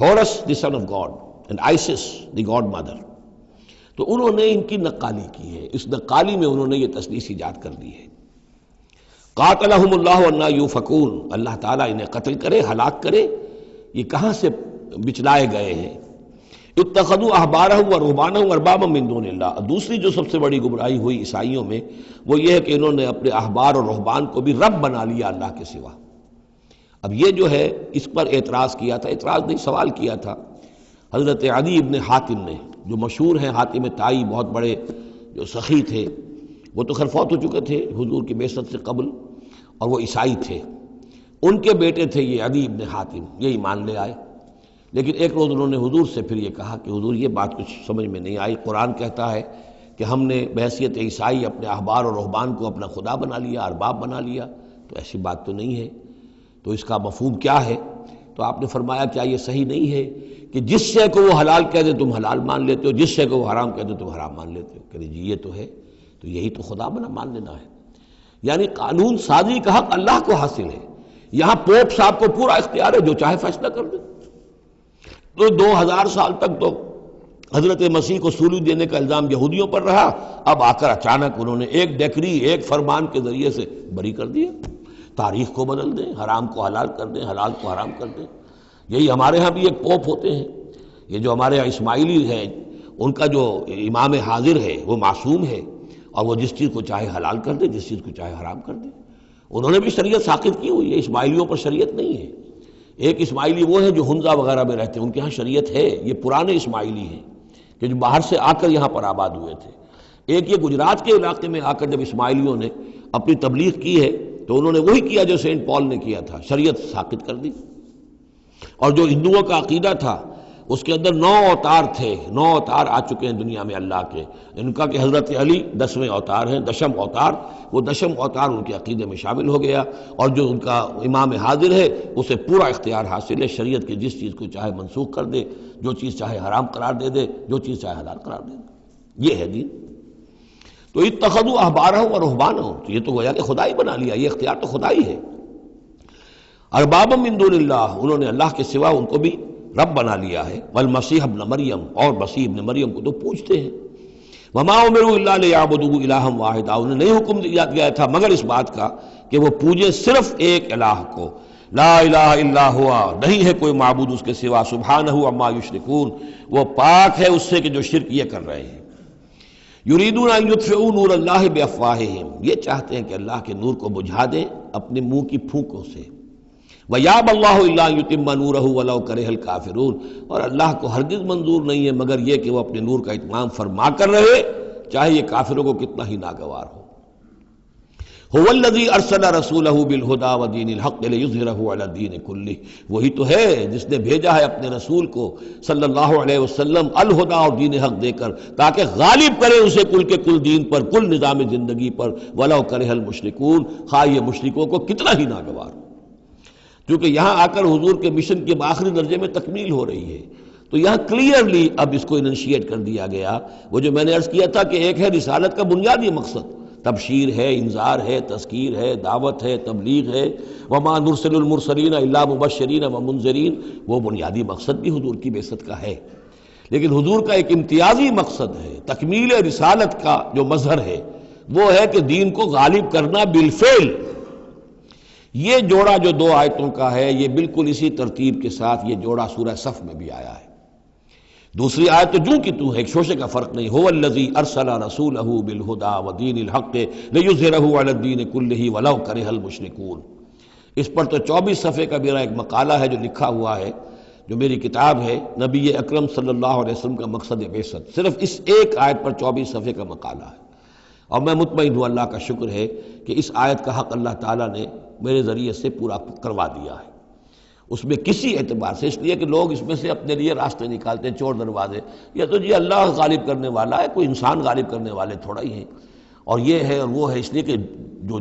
Horus the son of God and Isis the God mother. تو انہوں نے ان کی نقالی کی ہے، اس نقالی میں انہوں نے یہ تثلیث ایجاد کر دی ہے۔ قاتلہم اللہ انا یوفکون، اللہ تعالیٰ انہیں قتل کرے، ہلاک کرے، یہ کہاں سے بچلائے گئے ہیں۔ اتخذوا احبارہم ورہبانہم اربابا من دون اللہ۔ دوسری جو سب سے بڑی گمراہی ہوئی عیسائیوں میں وہ یہ ہے کہ انہوں نے اپنے احبار اور رہبان کو بھی رب بنا لیا اللہ کے سوا۔ اب یہ جو ہے اس پر اعتراض کیا تھا، اعتراض نہیں سوال کیا تھا حضرت عدی ابن حاتم نے، جو مشہور ہیں حاتم طائی، بہت بڑے جو سخی تھے، وہ تو خیر فوت ہو چکے تھے حضور کی بعثت سے قبل، اور وہ عیسائی تھے۔ ان کے بیٹے تھے یہ عدی ابن حاتم، یہ ایمان لے آئے، لیکن ایک روز انہوں نے حضور سے پھر یہ کہا کہ حضور یہ بات کچھ سمجھ میں نہیں آئی، قرآن کہتا ہے کہ ہم نے بحیثیت عیسائی اپنے احبار اور رہبان کو اپنا خدا بنا لیا، ارباب بنا لیا، تو ایسی بات تو نہیں ہے، تو اس کا مفہوم کیا ہے؟ تو آپ نے فرمایا کیا یہ صحیح نہیں ہے کہ جس شے کو وہ حلال کہہ دے تم حلال مان لیتے ہو، جس شے کو وہ حرام کہہ دے تم حرام مان لیتے ہو؟ کہ جی یہ تو ہے، تو یہی تو خدا بنا مان لینا ہے۔ یعنی قانون سازی کا حق اللہ کو حاصل ہے، یہاں پوپ صاحب کو پورا اختیار ہے، جو چاہے فیصلہ کر دے۔ تو 2000 سال تک تو حضرت مسیح کو سولی دینے کا الزام یہودیوں پر رہا، اب آ کر اچانک انہوں نے ایک ڈیکری، ایک فرمان کے ذریعے سے بری کر دیا۔ تاریخ کو بدل دیں، حرام کو حلال کر دیں، حلال کو حرام کر دیں۔ یہی ہمارے ہاں بھی ایک پوپ ہوتے ہیں، یہ جو ہمارے یہاں اسماعیلی ہیں، ان کا جو امام حاضر ہے وہ معصوم ہے، اور وہ جس چیز کو چاہے حلال کر دے، جس چیز کو چاہے حرام کر دے۔ انہوں نے بھی شریعت ساقط کی ہوئی ہے، اسماعیلیوں پر شریعت نہیں ہے۔ ایک اسماعیلی وہ ہے جو ہنزا وغیرہ میں رہتے ہیں، ان کے ہاں شریعت ہے، یہ پرانے اسماعیلی ہیں کہ جو باہر سے آ کر یہاں پر آباد ہوئے تھے۔ ایک یہ گجرات کے علاقے میں آ کر جب اسماعیلیوں نے اپنی تبلیغ کی ہے تو انہوں نے وہی کیا جو سینٹ پال نے کیا تھا، شریعت ساقط کر دی۔ اور جو ہندوؤں کا عقیدہ تھا اس کے اندر 9 اوتار تھے، 9 اوتار آ چکے ہیں دنیا میں اللہ کے، ان کا کہ حضرت علی 10ویں اوتار ہیں، دشم اوتار، وہ دشم اوتار ان کے عقیدے میں شامل ہو گیا، اور جو ان کا امام حاضر ہے اسے پورا اختیار حاصل ہے، شریعت کی جس چیز کو چاہے منسوخ کر دے، جو چیز چاہے حرام قرار دے دے، جو چیز چاہے حلال قرار دے دے، یہ ہے دین۔ تو اتخذوا احبارہم ورہبانہم، تو یہ تو گویا کہ خدا ہی بنا لیا، یہ اختیار تو خدا ہی ہے۔ اربابا من دون اللہ، انہوں نے اللہ کے سوا ان کو بھی رب بنا لیا ہے۔ والمسیح ابن مریم، اور مسیح ابن مریم کو تو پوجتے ہیں۔ وما امروا الا لیعبدوا الہا واحدا، انہیں نہیں حکم دیا گیا تھا مگر اس بات کا کہ وہ پوجیں صرف ایک الہ کو، لا الہ الا ہوا، نہیں ہے کوئی معبود اس کے سوا، سبحانہ عما یشرکون، وہ پاک ہے اس سے کہ جو شرک یہ کر رہے ہیں۔ یریدون ان یطفئوا نور اللہ بافواہہم، یہ چاہتے ہیں کہ اللہ کے نور کو بجھا دیں اپنے منہ کی پھونکوں سے۔ وَيَأْبَى اللَّهُ إِلَّا أَن يُتِمَّ نُورَهُ وَلَوْ كَرِهَ الْكَافِرُونَ، اور اللہ کو ہرگز منظور نہیں ہے مگر یہ کہ وہ اپنے نور کا اتمام فرما کر رہے، چاہے یہ کافروں کو کتنا ہی ناگوار ہو۔ هُوَ الَّذِي أَرْسَلَ رَسُولَهُ بِالْهُدَى وَدِينِ الْحَقِّ لِيُظْهِرَهُ عَلَى الدِّينِ كُلِّهِ، وہی تو ہے جس نے بھیجا ہے اپنے رسول کو صلی اللہ علیہ وسلم الہدا اور دین حق دے کر، تاکہ غالب کرے اسے کل کے کل دین پر، کل نظام زندگی پر، وَلَوْ كَرِهَ الْمُشْرِكُونَ، خواہ یہ مشرکوں کو کتنا ہی ناگوار ہو۔ کیونکہ یہاں آ کر حضور کے مشن کے آخری درجے میں تکمیل ہو رہی ہے، تو یہاں کلیئرلی اب اس کو انیشیٹ کر دیا گیا۔ وہ جو میں نے عرض کیا تھا کہ ایک ہے رسالت کا بنیادی مقصد، تبشیر ہے، انذار ہے، تذکیر ہے، دعوت ہے، تبلیغ ہے، وما نرسل المرسلین الا مبشرین ومنذرین، وہ بنیادی مقصد بھی حضور کی بعثت کا ہے۔ لیکن حضور کا ایک امتیازی مقصد ہے، تکمیل رسالت کا جو مظہر ہے وہ ہے کہ دین کو غالب کرنا بالفعل۔ یہ جوڑا جو 2 آیتوں کا ہے یہ بالکل اسی ترتیب کے ساتھ یہ جوڑا سورہ صف میں بھی آیا ہے۔ دوسری آیت تو جو کہ تو ہے، ایک شوشے کا فرق نہیں، هو الذی ارسل رسولہ بالہدی ودین الحق لیظہرہ علی الدین کلہ ولو کرہ المشرکون۔ اس پر تو 24 صفحے کا میرا ایک مقالہ ہے جو لکھا ہوا ہے، جو میری کتاب ہے نبی اکرم صلی اللہ علیہ وسلم کا مقصد بعثت، صرف اس ایک آیت پر 24 صفحے کا مقالہ ہے۔ اور میں مطمئن ہوں اللہ کا شکر ہے کہ اس آیت کا حق اللہ تعالیٰ نے میرے ذریعے سے پورا کروا دیا ہے۔ اس میں کسی اعتبار سے، اس لیے کہ لوگ اس میں سے اپنے لیے راستے نکالتے ہیں، چور دروازے، یہ تو جی اللہ غالب کرنے والا ہے، کوئی انسان غالب کرنے والے تھوڑا ہی ہیں، اور یہ ہے اور وہ ہے، اس لیے کہ جو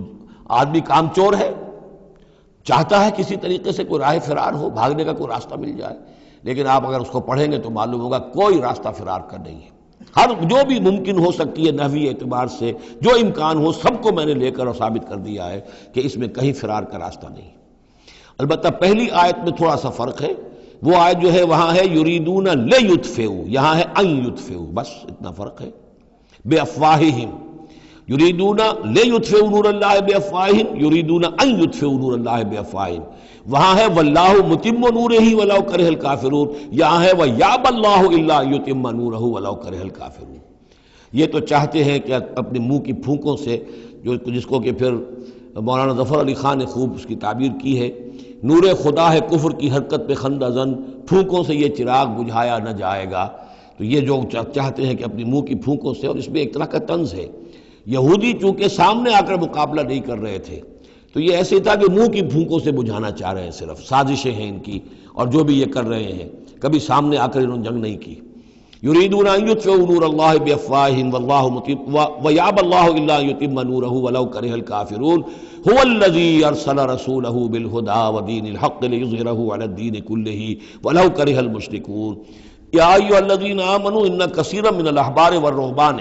آدمی کام چور ہے چاہتا ہے کسی طریقے سے کوئی راہ فرار ہو، بھاگنے کا کوئی راستہ مل جائے، لیکن آپ اگر اس کو پڑھیں گے تو معلوم ہوگا کوئی راستہ فرار کا نہیں ہے۔ ہر جو بھی ممکن ہو سکتی ہے نحوی اعتبار سے جو امکان ہو سب کو میں نے لے کر اور ثابت کر دیا ہے کہ اس میں کہیں فرار کا راستہ نہیں۔ البتہ پہلی آیت میں تھوڑا سا فرق ہے، وہ آیت جو ہے وہاں ہے یریدون لیطفئوا، یہاں ہے ان یطفئوا، بس اتنا فرق ہے۔ بے افواہہم یریدون لیطفئوا نور اللہ بے افواہہم، یریدون ان یطفئوا نور اللہ بے افواہہم، وہاں ہے واللہ متم نورہ ولو کرہ الکافرون، یہاں ہے ویابی اللہ الا یتم نورہ ولو کرہ الکافرون۔ یہ تو چاہتے ہیں کہ اپنے منہ کی پھونکوں سے، جس کو کہ پھر مولانا ظفر علی خان نے خوب اس کی تعبیر کی ہے، نور خدا ہے کفر کی حرکت پہ خندہ زن، پھونکوں سے یہ چراغ بجھایا نہ جائے گا۔ تو یہ جو چاہتے ہیں کہ اپنی منہ کی پھونکوں سے، اور اس میں ایک طرح کا طنز ہے، یہودی چونکہ سامنے آ کر مقابلہ نہیں کر رہے تھے تو یہ ایسے تھا کہ منہ کی پھونکوں سے بجھانا چاہ رہے ہیں، صرف سازشیں ہیں ان کی، اور جو بھی یہ کر رہے ہیں کبھی سامنے آ کر انہوں نے جنگ نہیں کی۔ یریدون ان یطفئوا نور اللہ بافواہہم واللہ متم ویابی اللہ الا یتم نورہ ولو کرہ الکافرون هو الذی ارسل رسولہ بالہدی ودین الحق لیظہرہ علی الدین کلہ ولو کرہ المشرکون یا ایھا الذین آمنوا ان کثیرا من الاحبار والرہبان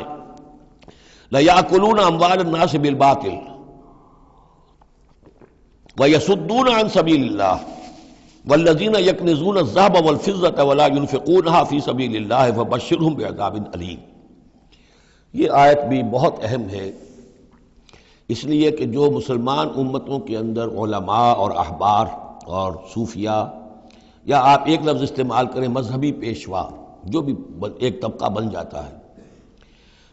لیأکلون اموال الناس بالباطل ویصدون عن سبیل اللہ والذین یکنزون الذہب والفضة ولا ينفقونها فی سبیل اللہ فبشرہم بعذاب علیم۔ یہ آیت بھی بہت اہم ہے، اس لیے کہ جو مسلمان امتوں کے اندر علماء اور احبار اور صوفیاء، یا آپ ایک لفظ استعمال کریں مذہبی پیشوا، جو بھی ایک طبقہ بن جاتا ہے،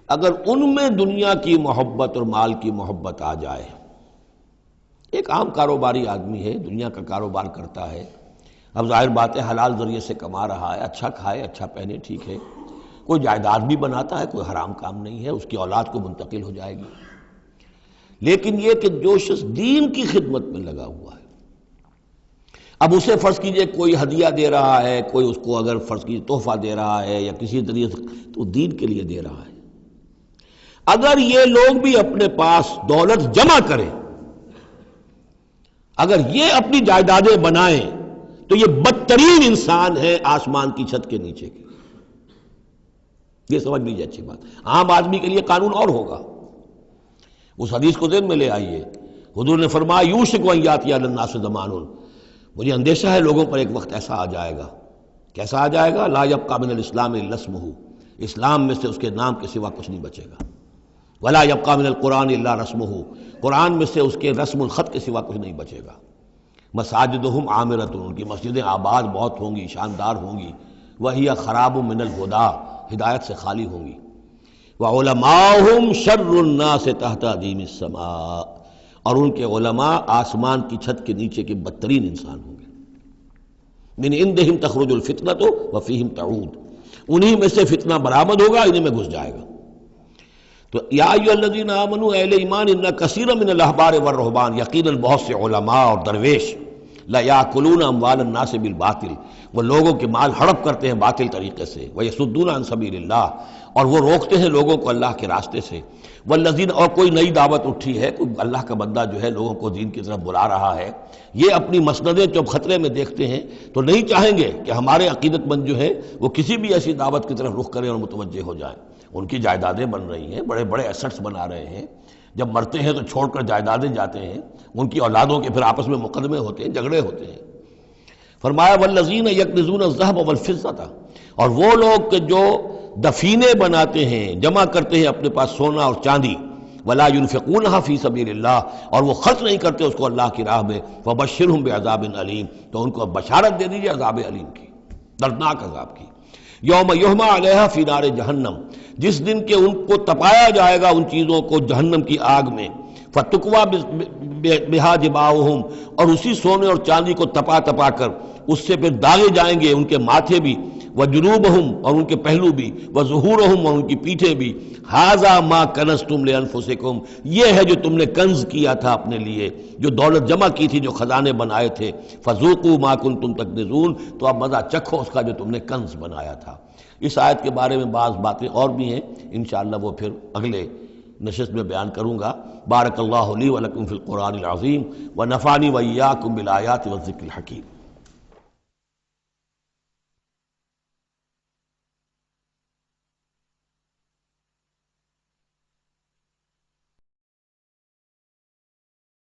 اگر ان میں دنیا کی محبت اور مال کی محبت آ جائے، ایک عام کاروباری آدمی ہے، دنیا کا کاروبار کرتا ہے، اب ظاہر بات ہے حلال ذریعے سے کما رہا ہے، اچھا کھائے اچھا پہنے، ٹھیک ہے، کوئی جائیداد بھی بناتا ہے، کوئی حرام کام نہیں ہے، اس کی اولاد کو منتقل ہو جائے گی، لیکن یہ کہ جو شخص دین کی خدمت میں لگا ہوا ہے، اب اسے فرض کیجئے کوئی ہدیہ دے رہا ہے، کوئی اس کو اگر فرض کیجئے تحفہ دے رہا ہے یا کسی طریقے سے، تو دین کے لیے دے رہا ہے۔ اگر یہ لوگ بھی اپنے پاس دولت جمع کریں، اگر یہ اپنی جائیدادیں بنائیں، تو یہ بدترین انسان ہے آسمان کی چھت کے نیچے کے۔ یہ سمجھ لیجیے اچھی بات، عام آدمی کے لیے قانون اور ہوگا۔ اس حدیث کو ذہن میں لے آئیے، حضور نے فرمایا یوشک ان یاتی علی الناس زمان، مجھے اندیشہ ہے لوگوں پر ایک وقت ایسا آ جائے گا، کیسا آ جائے گا؟ لا یبقى من الاسلام الا اسمہ، اسلام میں سے اس کے نام کے سوا کچھ نہیں بچے گا۔ ولا یبقى من القرآن الا رسمہ، قرآن میں سے اس کے رسم الخط کے سوا کچھ نہیں بچے گا۔ مساجدہم عامرۃ، ان کی مسجدیں آباد بہت ہوں گی، شاندار ہوں گی، وہی خراب من الہدیٰ، ہدایت سے خالی ہوں گی۔ وعلماؤہم شر الناس تحت ادیم السماء، اور ان کے علماء آسمان کی چھت کے نیچے کے بدترین انسان ہوں گے۔ من عندہم تخرج الفتنۃ وفیہم تعود، انہی میں سے فتنہ برآمد ہوگا، انہی میں گھس جائے گا۔ تو یا ایھا الذین آمنوا، اہل ایمان، ان کثیرا من الاحبار والرہبان، یقیناً بہت سے علماء اور درویش، لیاکلون اموال الناس بالباطل، وہ لوگوں کے مال ہڑپ کرتے ہیں باطل طریقے سے، ویصدون عن سبیل اللہ، اور وہ روکتے ہیں لوگوں کو اللہ کے راستے سے، والذین، اور کوئی نئی دعوت اٹھی ہے، کوئی اللہ کا بندہ جو ہے لوگوں کو دین کی طرف بلا رہا ہے، یہ اپنی مسندیں جب خطرے میں دیکھتے ہیں تو نہیں چاہیں گے کہ ہمارے عقیدت مند جو ہے وہ کسی بھی ایسی دعوت کی طرف رخ کریں اور متوجہ ہو جائیں۔ ان کی جائیدادیں بن رہی ہیں، بڑے بڑے ایسٹس بنا رہے ہیں، جب مرتے ہیں تو چھوڑ کر جائیدادیں جاتے ہیں، ان کی اولادوں کے پھر آپس میں مقدمے ہوتے ہیں، جھگڑے ہوتے ہیں۔ فرمایا والذین یکنزون الذہب والفضة، اور وہ لوگ کہ جو دفینے بناتے ہیں، جمع کرتے ہیں اپنے پاس سونا اور چاندی، ولا ينفقونها فی سبیل اللہ، اور وہ خرچ نہیں کرتے اس کو اللہ کی راہ میں، فبشرہم بعذاب علیم، تو ان کو بشارت دے دیجیے عذاب علیم کی، دردناک عذاب کی۔ یوم یحمى علیہا فی نار جہنم، جس دن کہ ان کو تپایا جائے گا ان چیزوں کو جہنم کی آگ میں، فتکویٰ بہا جباہہم، اور اسی سونے اور چاندی کو تپا تپا کر اس سے پھر داغے جائیں گے ان کے ماتھے بھی، وجنوبہم اور ان کے پہلو بھی، وظہورہم اور ان کی پیٹھیں بھی، ھذا ما کنزتم لانفسکم یہ ہے جو تم نے کنز کیا تھا اپنے لیے، جو دولت جمع کی تھی، جو خزانے بنائے تھے، فذوقوا ما کنتم تکنزون تو اب مزہ چکھو اس کا جو تم نے کنز بنایا تھا۔ اس آیت کے بارے میں بعض باتیں اور بھی ہیں، انشاءاللہ وہ پھر اگلے نشست میں بیان کروں گا۔ بارک اللہ لی ولکم فی القرآن العظیم ونفعنی وإیاکم بالآیات والذکر الحکیم۔